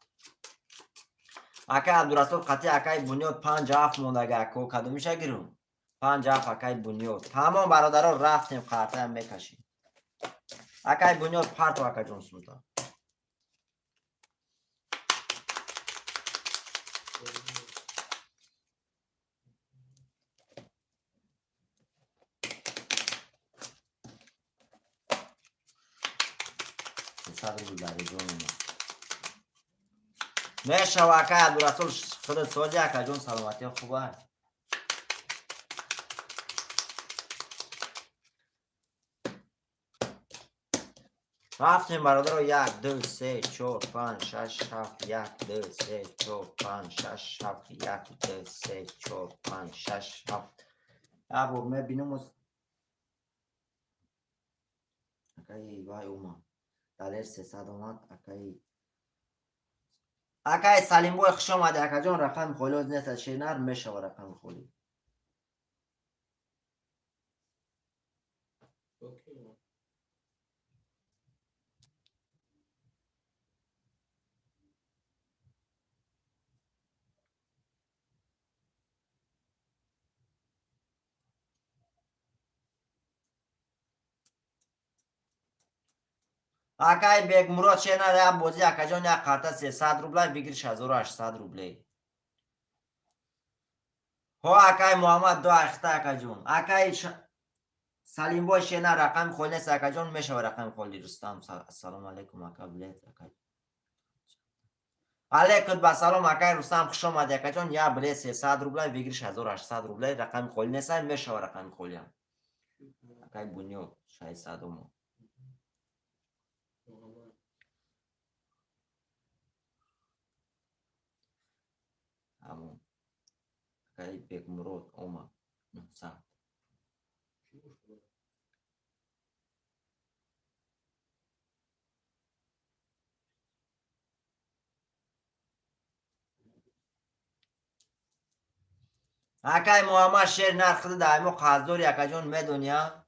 اکای عبدالرسول قطعی اکای بنیاد 5 7 مونده اکا کدو میشه گیرون 5 7 اکای بنیاد تمام برادرو رفتیم قرطه هم میکشیم اکای بنیاد پرتو اکا جون سمتا صدر بوداری جون میشه و اکای عبدالرسول خود سوزی اکا جون سلامتی خوبه رفتیم برادر رو 1 2 3 4 5 6 7 1 2 3 4 5 6 7 1 2 3 4 5 6 7 ابو میبینم اکای وای اوما دلر 300 اومد اکای سلیم بوی خوش آمده اکا جان رقم خلوز نیست شینر میشه و رقم خلوز اکای بیگ مراد شینر یا بازی اکا جان یا قرطه 300 روبله بگیرش 1800 روبله ها اکای محمد دو اخته اکا جون اکای سلیم باش نه رقم خالی است اکا جان میشه رقم خالی رستم السلام علیکم اکا بلیت اکا علیکم با سلام اکا رستم خوش آمد اکا جان یا بلیت 300 روبله بگیرش 1800 روبله رقم خالی نیست میشه رقم خالی هم اکا بونیو 600 مو همون اکا بیگ مراد اوما 900 اکای محمد شیر نرخد دائمو قازدور اکا جان میدونیا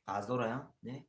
قازدور هم نه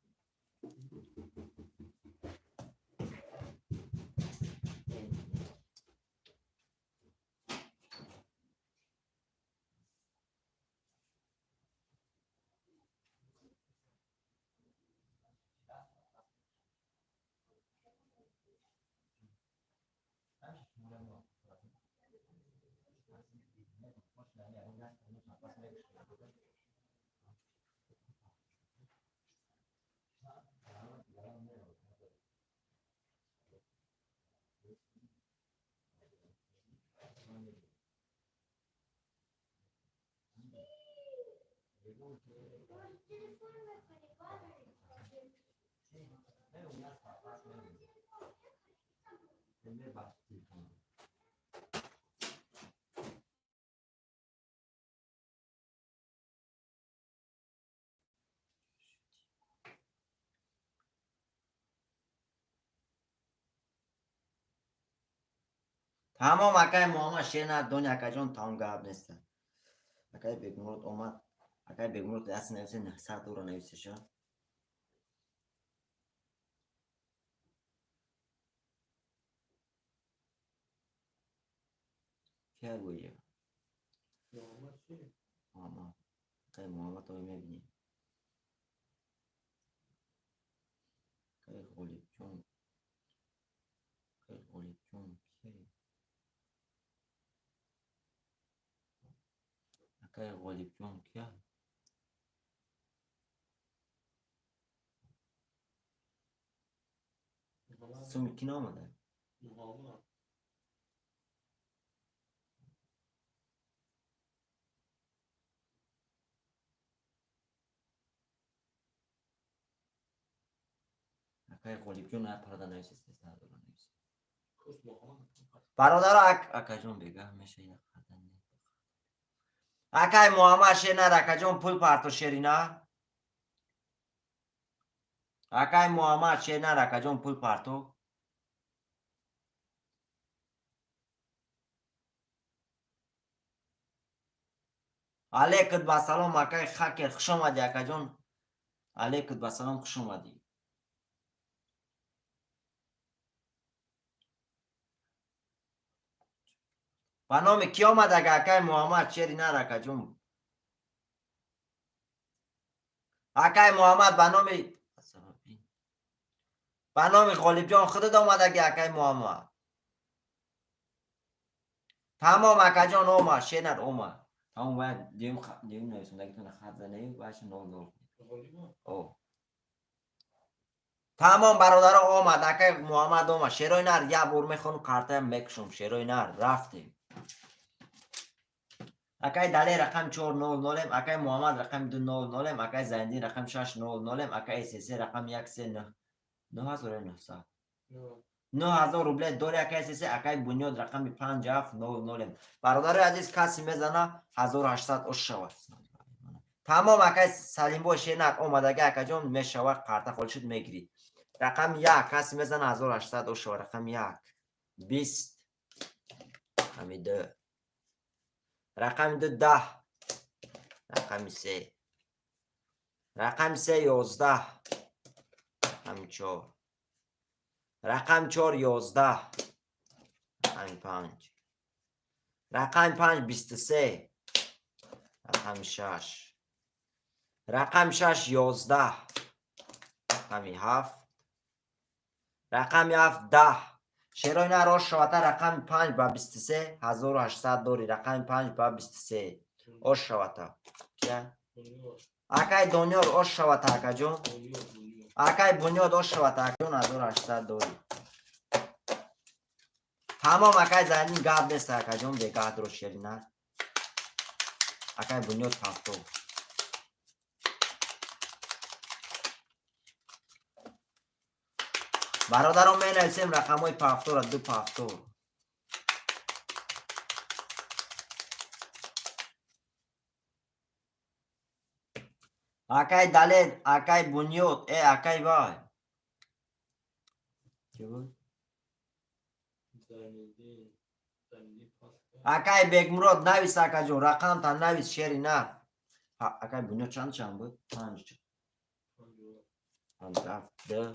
تمام اکای محمد شیر نه دنیا اکا جان تمام گاب نیست اکای بیگ مراد اومد اکای بیگ مراد دست نویسه 900 رو نویسه شد کیا گویه محمد اکای محمد رو میبینی akay g'olibjon ki akay g'olibjon kya ismi kim omadi akay g'olibjon parda navisiz برادر اکجون بگه همیشه یک قدم اکای محمد شینر اکجون پول پارتو شرینا اکای محمد شینر اکجون پول پارتو علیکت با سلام اکای خاکر خوش اومدی اکجون علیکت با سلام خوش اومدی با نام کی آمد اکای محمد شینر اکجون اکای محمد به نام غالب جان خودت آمد اکای محمد تمام اکا جان اومد شینر اومد تمام باید دیم نویسون دیگه تونه خط زنه باشه نول او تمام برادر اومد اکای محمد اومد شیروی نر یه بور میخون کارتم میکشم شیروی نر رفتیم اکای دلی رقم 400 اکای محمد رقم 200 اکای زندی رقم 600 اکای سی رقم 13900 9000 روبل دوری اکای سی اکای بنیاد رقم 5700 برادر عزیز کسی میزنه 1800 اش شود تمام اکای سلیم بو شینر اومدگی اکا جون میشود کارت خودشت میگیری رقم 1 کسی میزنه 1800 اش شود رقم 1 20 رقم 2 رقم 2 10 رقم 3 رقم 3 11 رقم 4 رقم 4 11 رقم 5 رقم 5 23 رقم 6 رقم 6 11 رقم 7 رقم 7 10 شیروی نروش شوته رقم 5 با 23 1800 دوری رقم 5 با 23 اوش شوته اکای دونیور اوش شوته اکا جون اکای بنیاد اوش شوته اکا جون 1800 دوری تمام اکای زنین گاب نیست اکا جون بگاه درو شیری نه اکای بنیاد پافتو برادرم می نویسیم رقم های پافتور دو پافتور اکای دلید اکای بنیاد ای اکای وای چی بود؟ اکای بگمراد نویس اکا جون رقم تا نویس شیری نه اکای بنیاد چند بود؟ 5 ده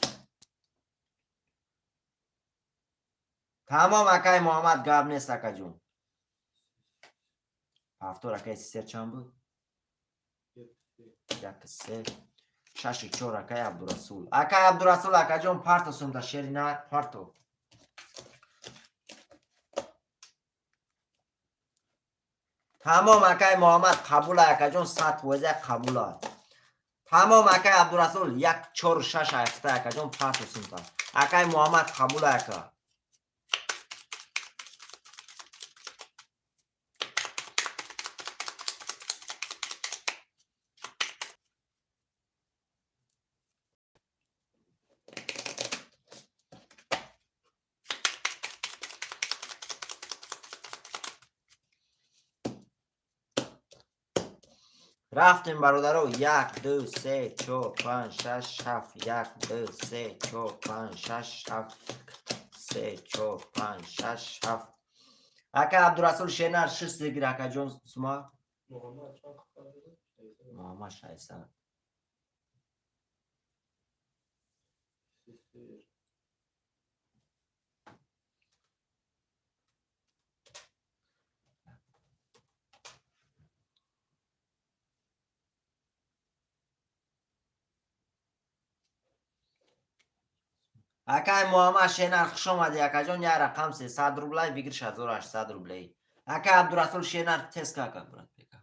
تمام اکای محمد گاب نیست اکا جون پافتور اکای سیر چند بود؟ 1 3 6 4 اکای عبدالرسول اکای عبدالرسول اکا جون پارتو سونده شیری نه پارتو تمام اکای محمد قبول اکا جون 100 وزه قبول تمام اکای عبدالرسول 1 4 6 افته اکا جون پارتو سونده اکای محمد قبول اکا رفتیم برادرو 1 2 3 4 5 6 7 1 2 3 4 5 6 7 3 4 5 6 7 اکا عبدالرسول شینر 6 دیگر اکا جون سما محمد شایسته акай муҳаммад шенар хуш омадӣ акаҷон. як рақам 300 рублай бигирш 1800 рублай. акай абдурасул шенар теска ака брат бека.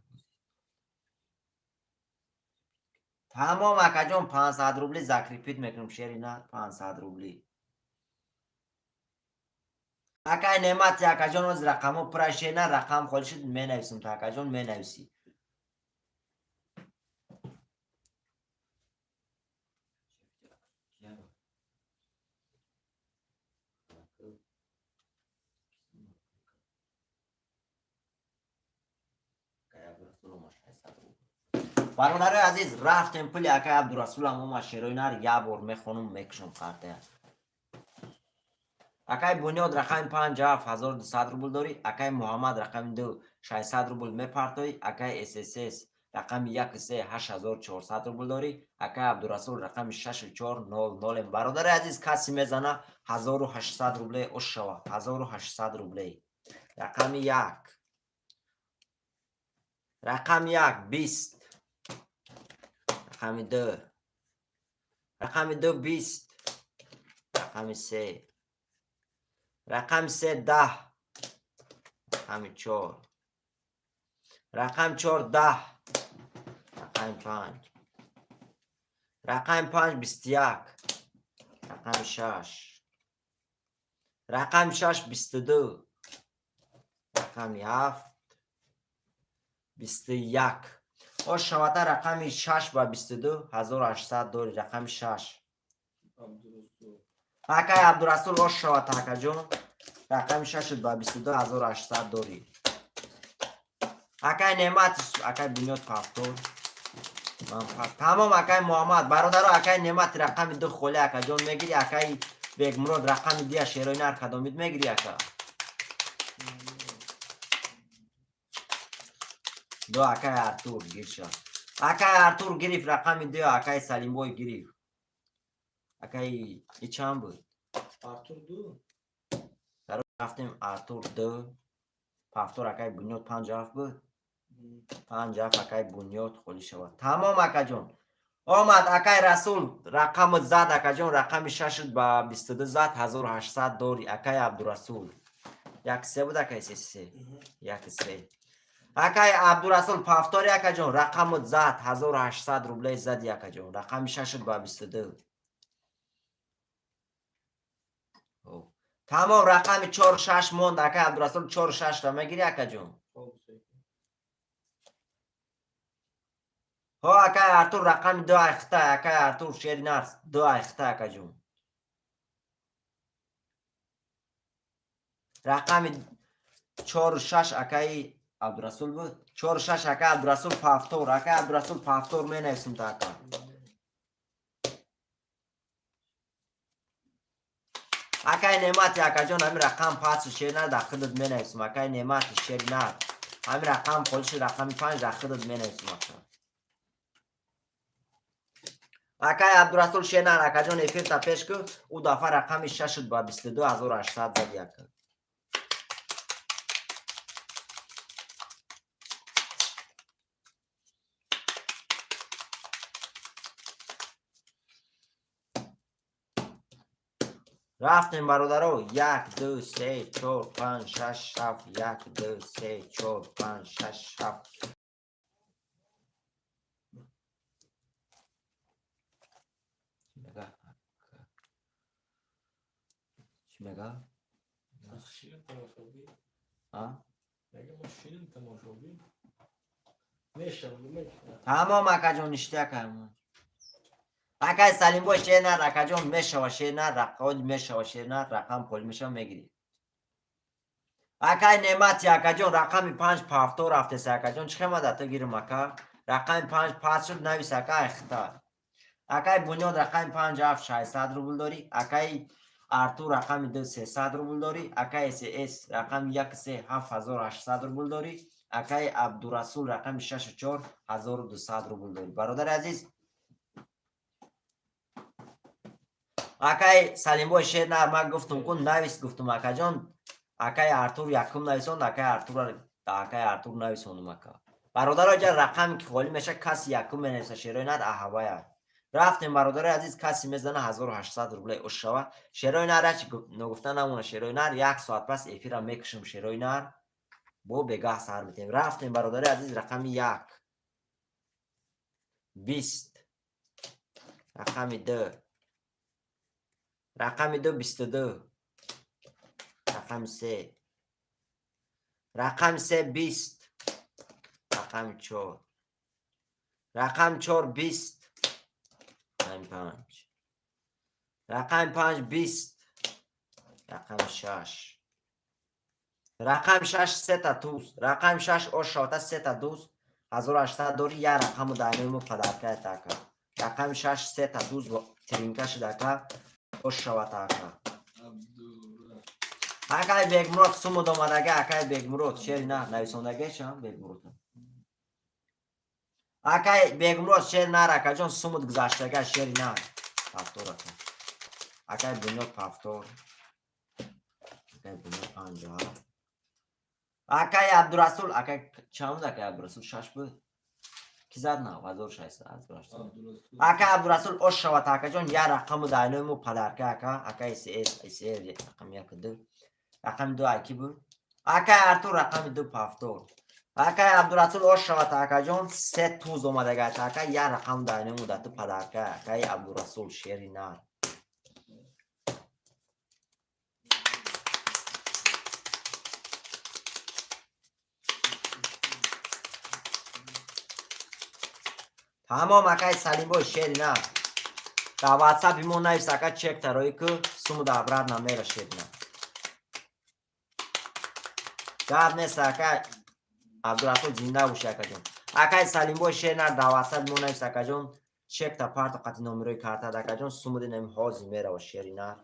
тамом акаҷон 500 рубли закрепит мекунем шери нар 500 рубли. акай неъмати акаҷон оз рақамо пура шенар рақам холишид менависем та акаҷон менависӣ. бародарои азиз рафтем пули акай абдурасулам ома шерои нар як бор мехонум мекушам картая. акай бунёд рақами 57200 рубл дорӣ. акай муҳаммад рақами 2 600 рубл мепартоӣ. акай SSS рақами 1 8400 рубл дорӣ. акай абдурасул рақами 6400. бародари азиз каси мезана 1800 рубле ош шава 1800 рубле. рақами 1 рақами 1 20. рақами 2 рақами 2 20. рақами 3 рақами 3 10. рақами 4 рақами 4 10. рақами 5 рақами 5 21. рақами 6 рақами 6 22. рақами 7 21. ош шавата рақами 6 ба 22 1800 дорӣ. рақами 6 акай абдурасул ош шавата акаҷон рақами 6 ба 22 1800 дорӣ. акай неъмат акай бунёд пафтор тамом. акай муҳаммад бародаро акай неъмати рақами 2 холе акаҷон мегирӣ. акай бегмурод рақами 2 шерои нар кадомид мегирӣ ака? 2 акай артур гирша. акай артур гирифт рақами 2. акай салимбой гирифт. акай и чанд буд? артур 2 рафтем артур 2 пафтор акай бунёд 57 буд. 57 акай бунёд холӣ шавад. тамом акаҷон омад. акай расул рақами зад акаҷон рақами 6 ба 22 зад 1800 дорӣ. акай абдурасул 1 буд акай 3 1 акай абдурасул пафтори акаҷон рақами зад 1800 рублей зади акаҷон рақами 6 ба 22. тамом рақами 46 монд. акай абдурасул 46 та мегирӣ акаҷон? ҳо акай артур рақами 2 айхта. акай артур шери нар 2 айхта акаҷон рақами 46 акай абдурасул буд. 46 акай абдурасул пафтор. акай абдурасул пафтор менависем та ака. акай неъмати акаҷон ҳамин рақам паси шернар дар худат менависем. акай неъмати шернар ҳамин рақам холиши рақами 5 дар худат менависем ака. акай абдурасул шенар акаҷон эфирта пеш ку ӯ дафъа рақами 6 ба 22 1800 зади ака. рафтем бародаро 1 2 3 4 5 6 7 1 2 3 4 5 6 7 چی میگه؟ شیرین تماشاگی ها؟ میگه ما شیرین تماشاگی میشه تمام اکاجون اشتیا کنم. اکای سلیم باش شیر اکاجون میشه و شیر رقم میشه و شیر رقم پول میشه میگیری. اکای نعمتی اکاجون رقمی 5 پافتور رفته سه اکاجون چه مدت گیرم اکا رقم 5 پاس شد نویس اکا اختار. اکای بنیاد رقم 5 اف 600 روبل داری. اکای ارتور رقم 2 300 روبل داری. اکای اس رقم 1 3 7800 روبل داری. اکای عبدالرسول رقم 64 1200 روبل داری. برادر عزیز اکای سلیم باش شیر نرمک گفتم کن نویس گفتم اکا جان اکای ارتور یکم نویسوند اکای ارتور نویسوندم اکا. برادر اگر رقم که خالی میشه کسی یکم بنویسه شیرای ند احوایه رفتیم برادر عزیز کسی میزنه 1800 روبله اوش شوه. شیرای نر چی نگفته نمونه. شیرای نر 1 ساعت پس افیر میکشم. شیرای نر با بگاه سر میتیم. رفتیم برادر عزیز رقم 1 20 رقم 2 رقم 2 22 رقم 3 رقم 3 20 رقم 4 رقم 4 20 رقم 5 رقم 5 20 رقم 6 رقم 6 3 تا توز رقم 6 او شاته 3 تا دوز 1800 داری یا رقم داینمو پدرکه تاکا رقم 6 3 تا دوز ترینکش داکا او شاته تاکا اکای بیگ مراد سومو دومدگه اکای بیگ مراد شیر نه نویسندگه شم بیگ مراد اکای بیگ مراد شیر نه رکا جون سومو گذاشتگه شیر نه پافتور اکای بنیاد پافتور اکای بنیاد 50 اکای عبدالرسول اکای چند اکای عبدالرسول 6 بود کی زد نه 1600 عبدالرسول اکای عبدالرسول اوش شوات اکای جون یا رقم داینمو پدرکه اکای اس رقم 1 2 رقم 2 اکی بود اکای ارتور رقم 2 پافتور اکای عبدالرسول اوش شوات اکای جون 3 توز اومدگه اکای یا رقم داینمو داتو پدرکه اکای عبدالرسول شیری نه تمام اکای سلیم باش شیری نه در واتساپ ایمون نویس اکای چک تروی که سومو در براد نمیره شیری نه گاب نیست اکای عبدالرسول زنده بوشه اکای جون اکای سلیم باش شیری نه در واتساپ ایمون نویس اکای جون چک تا پارت قطی نمروی کارتا اکای جون سومو دی نمی حوزی میره و شیری نه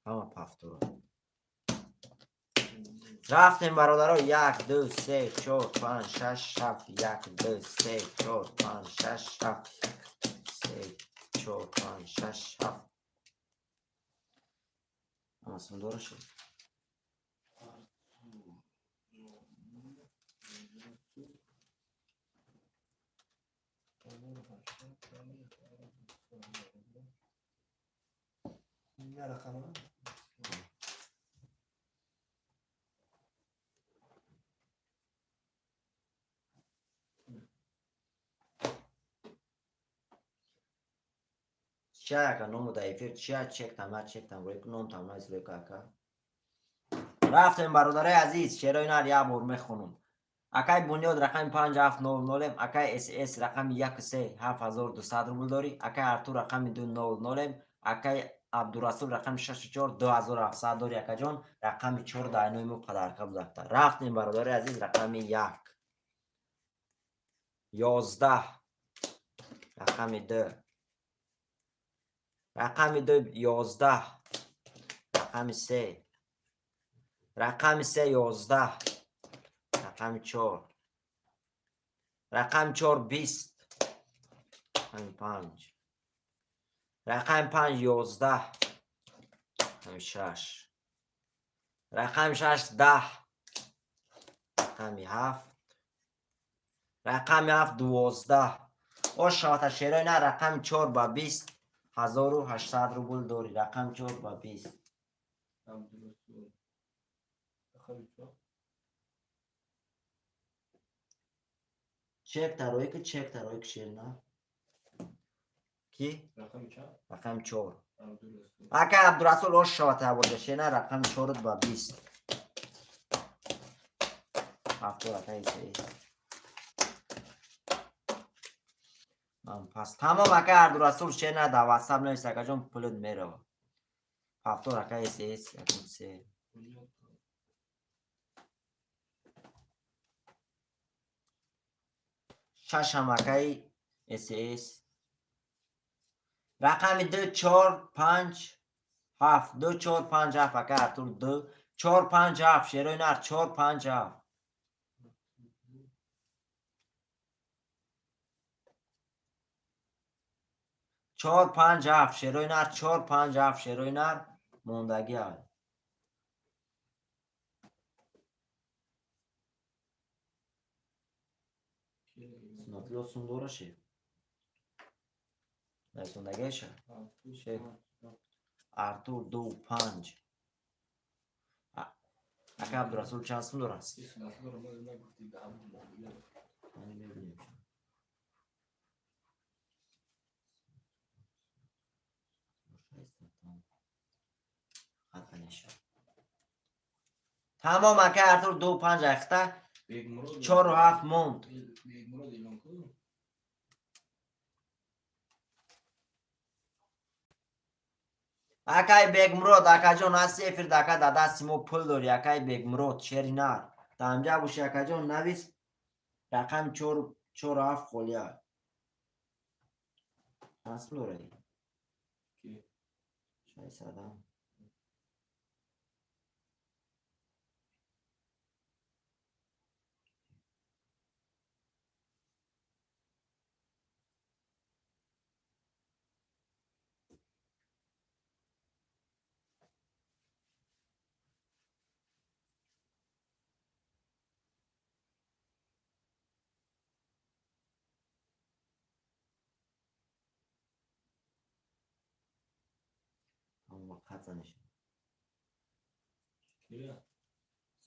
همه پافتور رفتیم برادرها 1 2 3 4 5 6 7 1 2 3 4 5 6 7 3 4 5 6 7 اصلا دوره شد چه اکا نومو دایفیر چه چک تمام چک تمام روی نوم تمام از روی کاکا رفتیم برادرای عزیز شیرای نار یا بور میخونم اکای بنیاد رقم 5790 اکای اس رقم 13700 روبل داری اکای ارتور رقم 200 اکای عبدالرسول رقم 64 2700 داری اکا جان رقم 4 داینویمو پدرکه بودکتا رفتیم برادرای عزیز رقم 1 11 رقم 2 رقم 2 11 رقم 3 رقم 3 11 رقم 4 رقم 4 20 رقم 5 رقم 5 11 رقم 6 رقم 6 10 رقم 7 رقم 7 12 او شاته شیرای نه رقم 4 با 20 1800 روبل داری رقم 4 با 20 چک تروی که شیر نه کی؟ رقم 4 اکا عبدالرسول اوش شاته بوده شیر نه رقم 4 با 20 هفتور اکا ایسی پس تمام اکا عبدالرسول شیر نه در واتساپ نویست اکا جون پلود میره هفتور اکا ایسی اکا سی شش هم اکای اس رقم 2 4 5 7 2 4 5 7 اکا ارتور 2 4 5 7 شیروی نر 4 5 7 4 5 7 شیروی نر 4 5 7 شیروی نر موندگی های لوسون دورشه نرسوندگیشه شیخ ارتور 2-5 اکا عبدالرسول چند سم دور است تمام اکا ارتور 2-5 اخته 4-7 موند اکای بگمرود اکا جون از سفر دکا دادا سیمو پول داری اکای بگمرود شرینار تامجا بوشی اکا جون نویس رقم 4-7 خولیا اصل داری شای سادم خزنش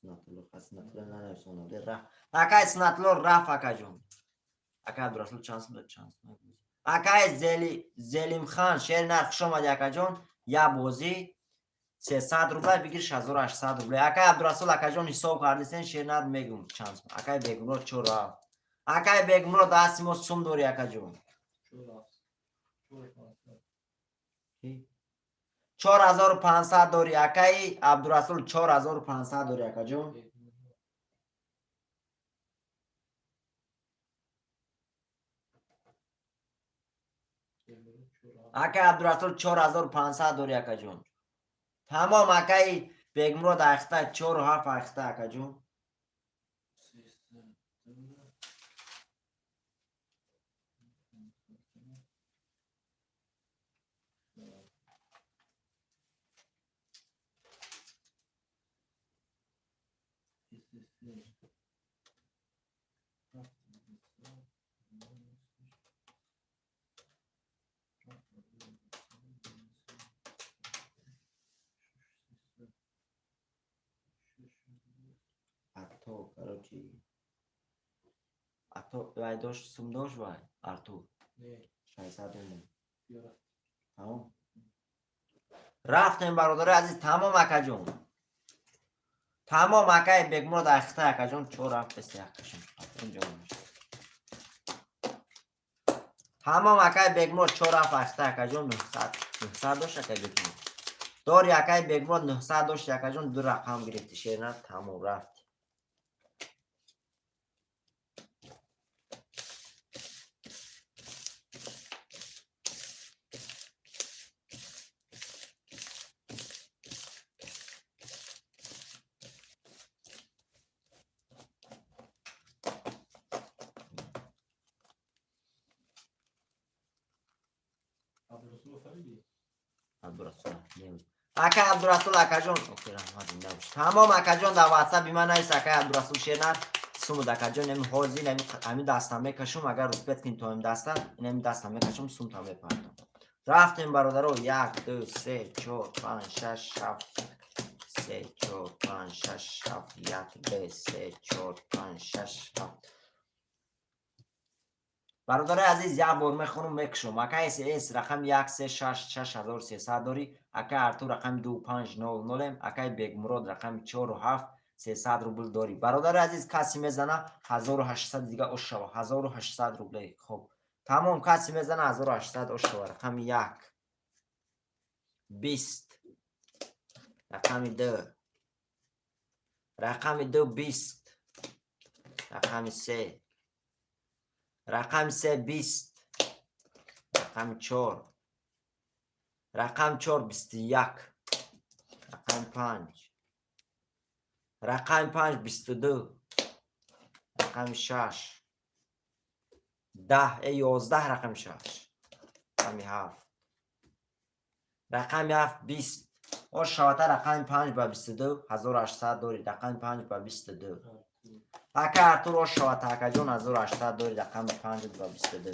سناتلو خسناتلو نه نشونه رفت اکای سناتلو رفت اکا جون اکا عبدالرسول چانس بود چانس اکای زلیم خان شیر نرخ شما دی اکا جون یا بوزی 300 روبای بگیرش 1800 روبای اکای عبدالرسول اکا جون حساب کردیسن شیر نرخ میگم چانس اکای بگمرو چورا اکای بگمرو دستیمو سوم دوری اکا جون 4500 داری اکای عبدالرسول 4500 داری اکا جون اکای عبدالرسول 4500 داری اکا جون تمام اکای بگمرو داخته 4-7 اخته اکا جون اتو کروچی اتو وای دوش سوم دوش وای ارتو 600 تمام رفتیم برادر عزیز تمام اکا جون تمام اکای بگمرو داخته اکا جون 4-7 بسی اکشون تمام اکای بگمرو 4-7 اخته اکا جون 900 داشت اکای بگمرو داری اکای بگمرو 900 داشت اکا جون دو رقم گرفتی شیر تمام رفت اکا عبدالرسول اکا جون تمام اکا جون در واتساپ بی من نیست اکا عبدالرسول شیر سوم اکا جون نمی حوزی نمی دستم میکشم اگر رتبت کن تو هم دستم نمی دستم میکشم سوم تا میپردم رفتیم برادرو 1 2 3 4 5 6 7 3 4 5 6 7 1 2 3 4 5 6 7 برادر عزیز یک بار میخونم میکشم اکا اس رقم 1 3 6 6300 داری اکا ارتو رقم 2500 اکا بگمرود رقم 4-7 300 روبل داری برادر عزیز کسی میزنه 1800 دیگه اوش شو 1800 روبل خب تمام کسی میزنه 1800 اوش شو رقم 1 20 رقم 2 رقم 2 20 رقم 3 رقم 3 20 رقم 4 رقم 4 21 رقم 5 رقم 5 22 رقم 6 10 11 رقم 6 رقم 7 رقم 7 20 او شاته رقم 5 با 22 1800 داری رقم 5 با 22 اکا ارتور شوات اکا جون 1800 داری رقم 522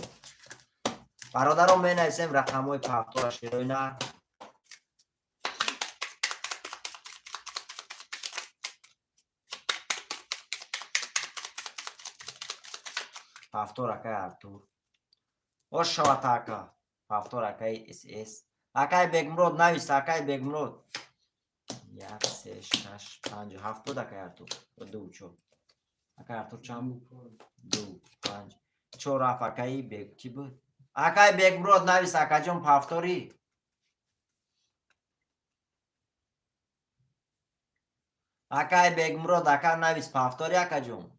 برادرم می نویسیم رقم های پافتور شیروی نه پافتور اکا ارتور شوات اکا پافتور اکای اس اس اکای بگمرود نویس اکای بگمرود 1 3 6 5 7 بود اکای ارتور دو چو اکای ارتور چند 2 5 4 رفت اکای بگ کی بود اکای بگمرود نویس اکا جون پافتوری اکای بگمرود اکا نویس پافتوری اکا جون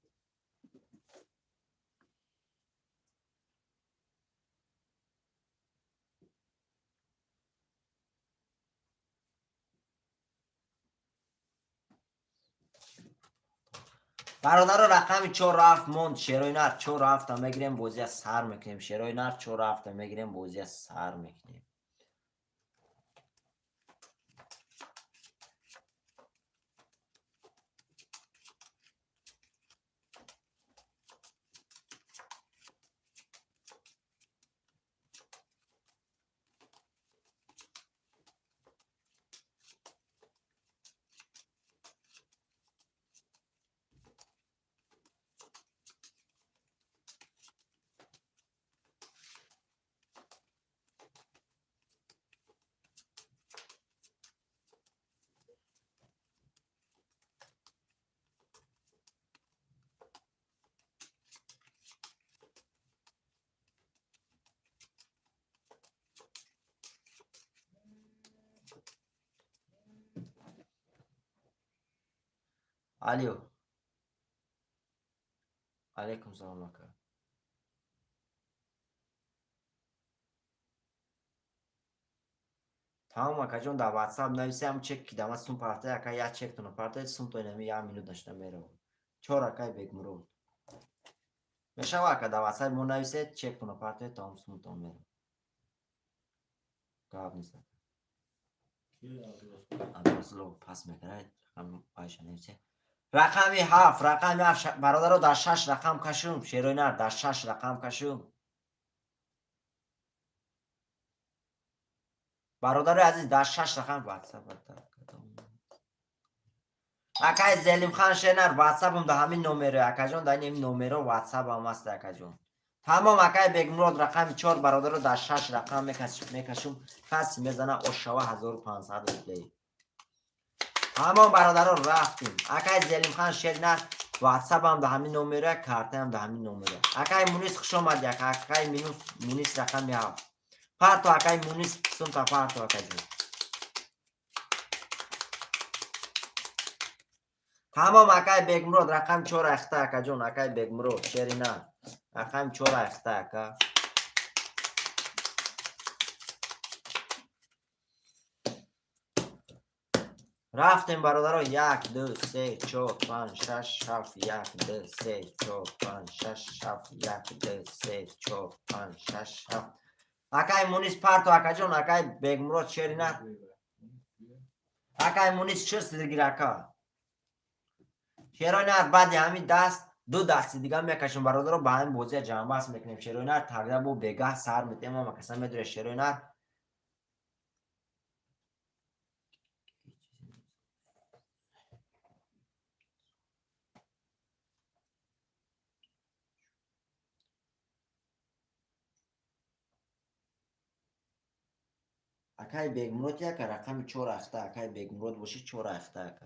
برادر رقم 4 رفت موند شیروی نر 4 رفت میگیریم بازی از سر میکنیم شیروی نر 4 رفت میگیریم بازی از سر میکنیم علیو علیکم سلام اکا تمام اکا جون در واتساپ نویسیم چک کدام از سون پارتی اکا یا چک تونو پارتی سون تو نمی یا مینو داشته میرو 4 اکای بگمرود میشه اکا در واتساپ مون نویسید چک تونو پارتی تام سون تو میرو کاب نیست عبدالرسول پس میکنه رقم پایش نویسه رقمی 7 رقمی 7 برادر رو در 6 رقم کشوم شیروی نر در 6 رقم کشوم برادر عزیز در 6 رقم واتساپ اکای زلیم خان شنر واتساپ هم در همین نمره اکا جون در این نمره واتساپ هم هست اکا جون تمام اکای بگمرود رقم 4 برادر رو در 6 رقم میکشم کسی میزنه اشوا 1500 روپیه تمام برادر رو رفتیم اکای زلیم خان شنر واتساپ هم در همین نمره کارت هم در همین نمره اکای مونیس خوش آمد یک اکای مونیس رقم 7 پارتو اکای مونیس سون تا پارتو اکا جون تمام اکای بگمرود رقم 4 اخته اکا جون اکای بگمرود شیری نه رقم 4 اخته اکا رفتیم برادر 1 2 3 4 5 6 7 1 2 3 4 5 6 7 1 2 3 4 5 6 7 اکای مونیس پارتو اکا جون اکای بگمرود شیری نه اکای مونیس چست دیگه اکا شیروی بعد همین دست دو دستی دیگه میکشیم برادر رو به همین بازی جنبه هست میکنیم شیروی نر تقریبا با بگه سر میتیم اما کسا میدونه شیروی نر اکای بگمرود یک رقم 4 اخته اکای بگمرود باشی 4 اخته اکا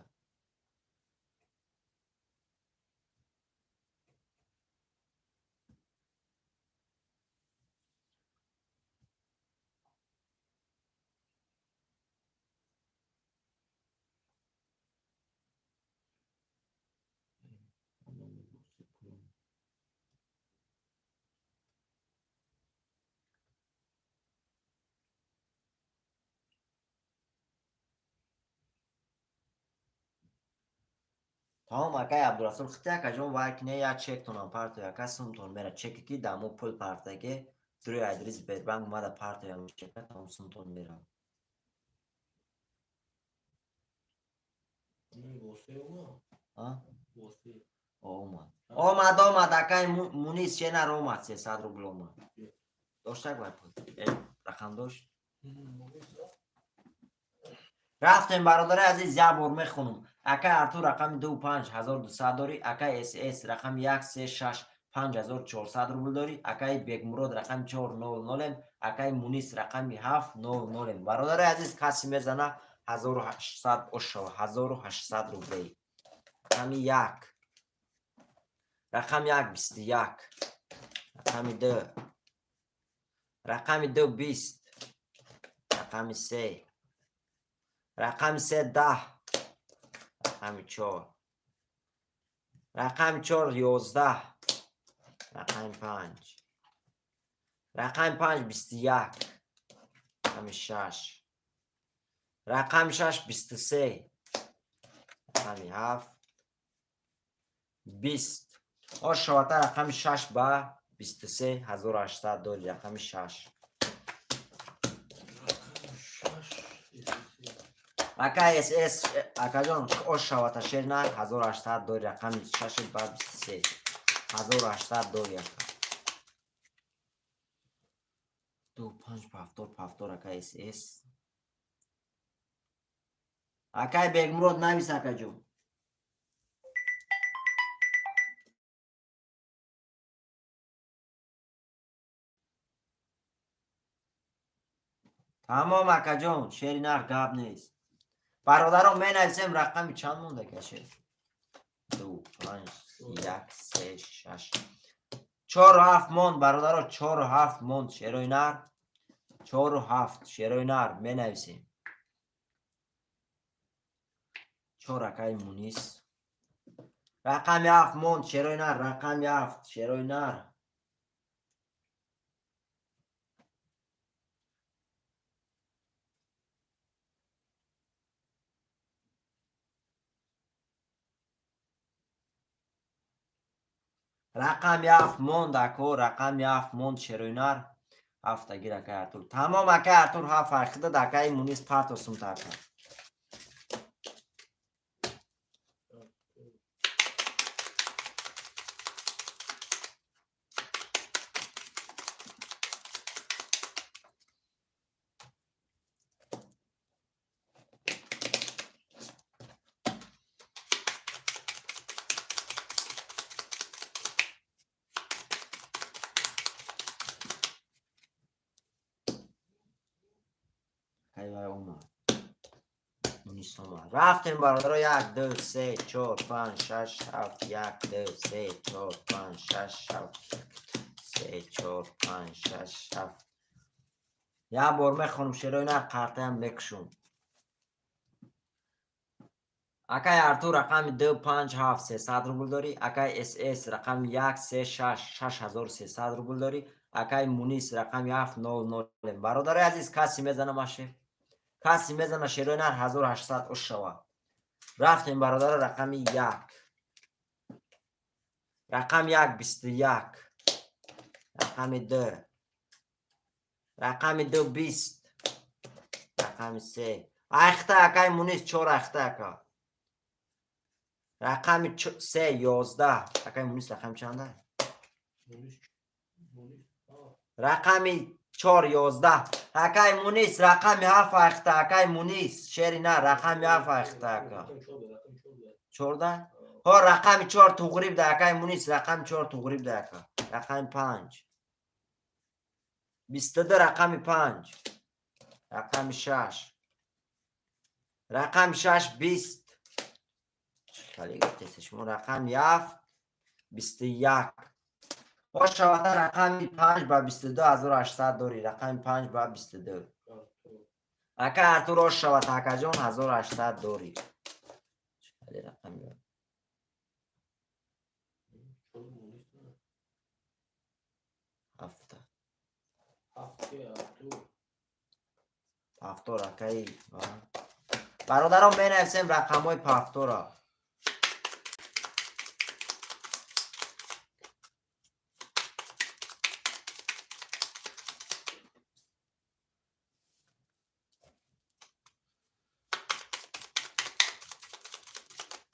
تمام اکای عبدالرسول خطی اکا جون وایکنه یا چک تونم پارتو یا کسیم تون میره چکی کی دامو پول پارتگه دروی ادریس بیربانک اومده پارتو یا چک تام سون تون میره ها اومد اکای مونیس شنر اومد 300 روبل اومد داشتک باید رقم داشت رفتیم برادر عزیز یه بار میخونم اکای ارتور رقم 25,200 داری اکای اس اس رقم 136 5400 روبل داری اکای بیگمرود رقم 400 اکای مونیس رقم 700 برادر عزیز کسی میزنه 1800 اشو 1800 روبل رقم 1 رقم 1 21 رقم 2 رقم 2 20 رقم 3 رقم 3 10 رقم 4 رقم 4 11 رقم 5 رقم 5 21 رقم 6 رقم 6 23 رقم 7 20 شواتر رقم 6 با 23 1800 داری رقم 6 اکا اس اس اکا جان شواتر شیر نه 1800 داری رقم 6 با 23 1800 داری اکا 25 پفتور اکا اس اس اکای بیگمرود نویس اکا جون تمام اکا جون شیر نه گاب نیست برادران می نویسیم رقمی چند مونده که شیر 2 5 1 3 6 4 و 7 موند برادران 4 و 7 موند شیروی نر 4 و 7 شیروی نر می نویسیم 4 اکای مونیس رقم 7 موند شیروی نر رقم 7 شیروی نر رقم 7 موند اکو رقم 7 موند شیروی نر 7 گیر اکای ارتور تمام اکای ارتور 7 اخیده دکای مونیس پرت و سمت اکا رفتیم برادر 1 2 3 4 5 6 7 1 2 3 4 5 6 7 3 4 5 6 7 یه بار میخونم شیروی نه قرطه هم بکشم اکای ارتور رقم 2 5 7 300 روبل داری اکای اس اس رقم 1 3 6 6300 روبل داری اکای مونیس رقم 700 برادر عزیز کسی میزنه ماشه کسی میزنه شیروی نه 1800 اشوا رفتیم برادر رقم 1 رقم 1 21 رقم 2 رقم 2 20 رقم 3 اخته اکای مونیس 4 اخته اکا رقم 3 11 اکای مونیس رقم چنده رقم 4 11 اکای مونیس رقم 7 اخته اکای مونیس شیری نه رقم 7 اخته اکا 14 ها رقم 4 تغریب ده اکای مونیس رقم 4 تغریب ده اکا رقم 5 22 رقم 5 رقم 6 رقم 6 20 خالی گفتیست شما رقم 7 21 باشه وقتا رقم 5 با 22 1800 داری رقم 5 با 22 اکا ارتور روش شود اکا جون 1800 داری خالی رقم 7 پفتور اکایی برادران می نویسیم رقم های پفتور ها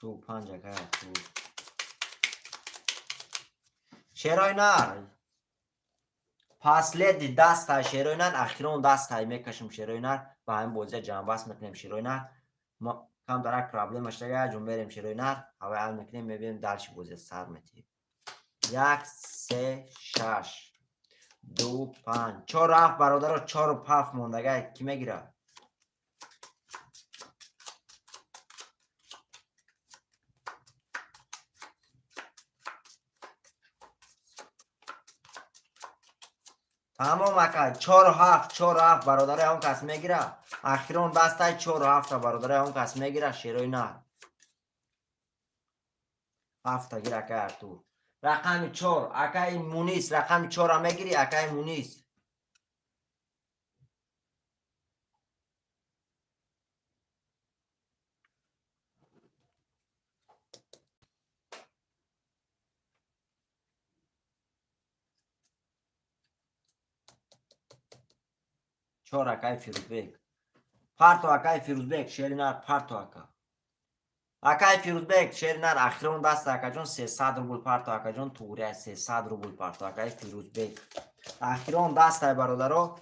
تو 5 اکای ارتور شیرای نر پاسلید دست های شیرای نر اخیرون دست های میکشم شیرای نر با همین بازی جنباس میکنیم شیرای نر ما کم درک پرابلم اشتگاه جون بریم شیرای نر هوای حل میکنیم میبینیم دلش بازی سر میتیم 1 3 6 2 5 4 7 برادر 4 و 7 موندگه کی میگیره 4 و 7 4 و 7 برادر اون کس میگیره اخیرون دسته 4 و 7 برادر اون کس میگیره شیروی نه 7 تا گیره که تو رقم 4 اکای مونیس رقم 4 هم میگیری اکای مونیس چهار اکای فیروزبیک پارتو اکای فیروزبیک شیرینار پارتو اکای فیروزبیک شیرینار اخیرون دست اکا جون 300 روبل پارتو اکا جون توره 300 روبل پارتو اکای فیروزبیک اخیرون دست های برادرو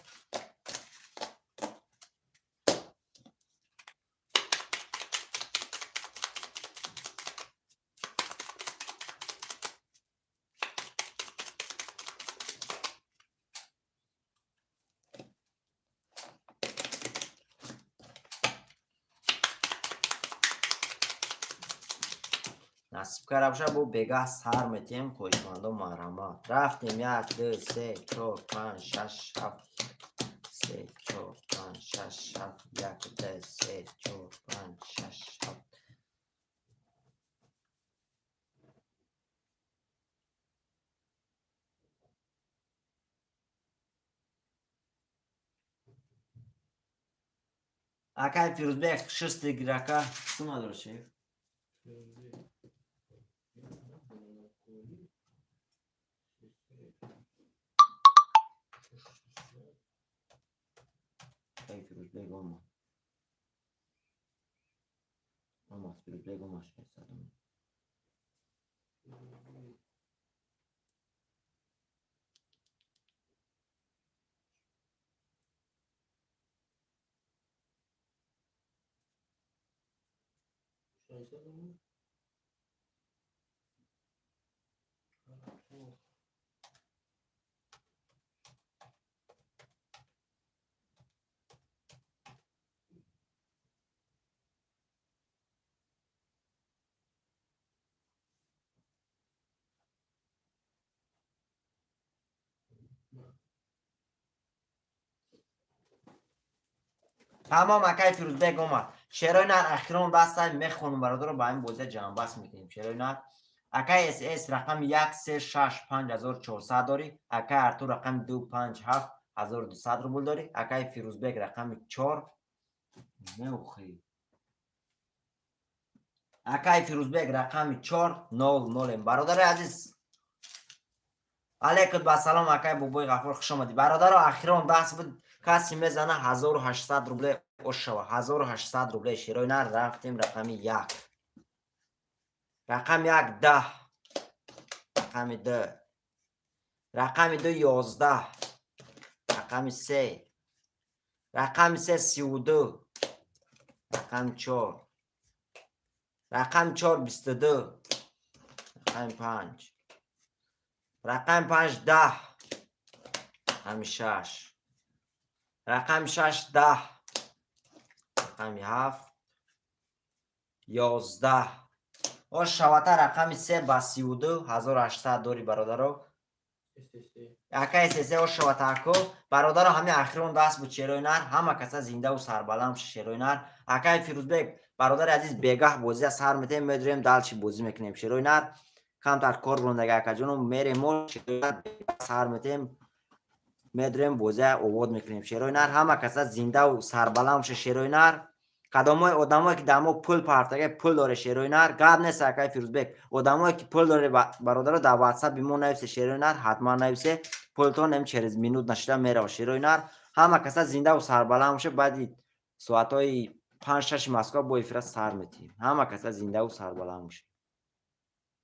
نصیب کرده باشه با بگاه سر میتیم خوشمند و مرحمت رفتیم 1 2 3 4 5 6 7 3 4 5 6 7 1 2 3 4 5 6 7 اکای فیروزبیک شست گیرکه سوما درشه اکای فیروزبیک اما فیروزبیک شست تمام اکای فیروزبیک اومد شیرای نر اخیرون دسته میخونم برادر رو با این بوزه جنبست میکنیم شیرای نر اکای اس اس رقم 1 3 6 5400 داری اکای ارتو رقم 2 5 7 1200 روبل داری اکای فیروزبیک رقم 4 نوخی اکای فیروزبیک رقم 4 0 برادر عزیز علیکم با سلام اکای بوبوی غفور خوش آمدی برادر اخیرون دست بود کسی میزنه 1800 روبل اوشوا 1800 روبل شیرای نر رفتیم رقم 1 رقم 1 10 رقم 2 رقم 2 11 رقم 3 رقم 3 32 رقم 4 رقم 4 22 رقم 5 رقم 5 10 رقم 6 رقم 6 10 رقم 7 11 و شواته رقم 3 با 32 1800 داری برادرو اکای سه و شواته اکو برادرو همه اخیرون دست بود شیروی نر همه کسا زنده و سربلند شیروی نر اکای فیروزبیک برادر عزیز بگاه بازی سر میتیم میدریم دلچی بازی میکنیم شیروی نر کم تر کار برندگه اکا جونو میریم و شیروی نر سر میتیم میدریم بوزه اوود میکنیم شیروی نر همه کسا زنده و سربلند شیروی نر قدامای آدمایی که دمو پول پارتگه پول داره شیروی نر گاب نیست اکای فیروزبیک آدمایی که پول داره برادر در واتساپ بیمون نویسه شیروی نر حتما نویسه پول تو نمی چریز مینوت نشده میره شیروی نر همه کسا زنده و سربلند شه بعد ساعتای 5 6 مسکو با افراد سر میتیم همه کسا زنده و سربلند شه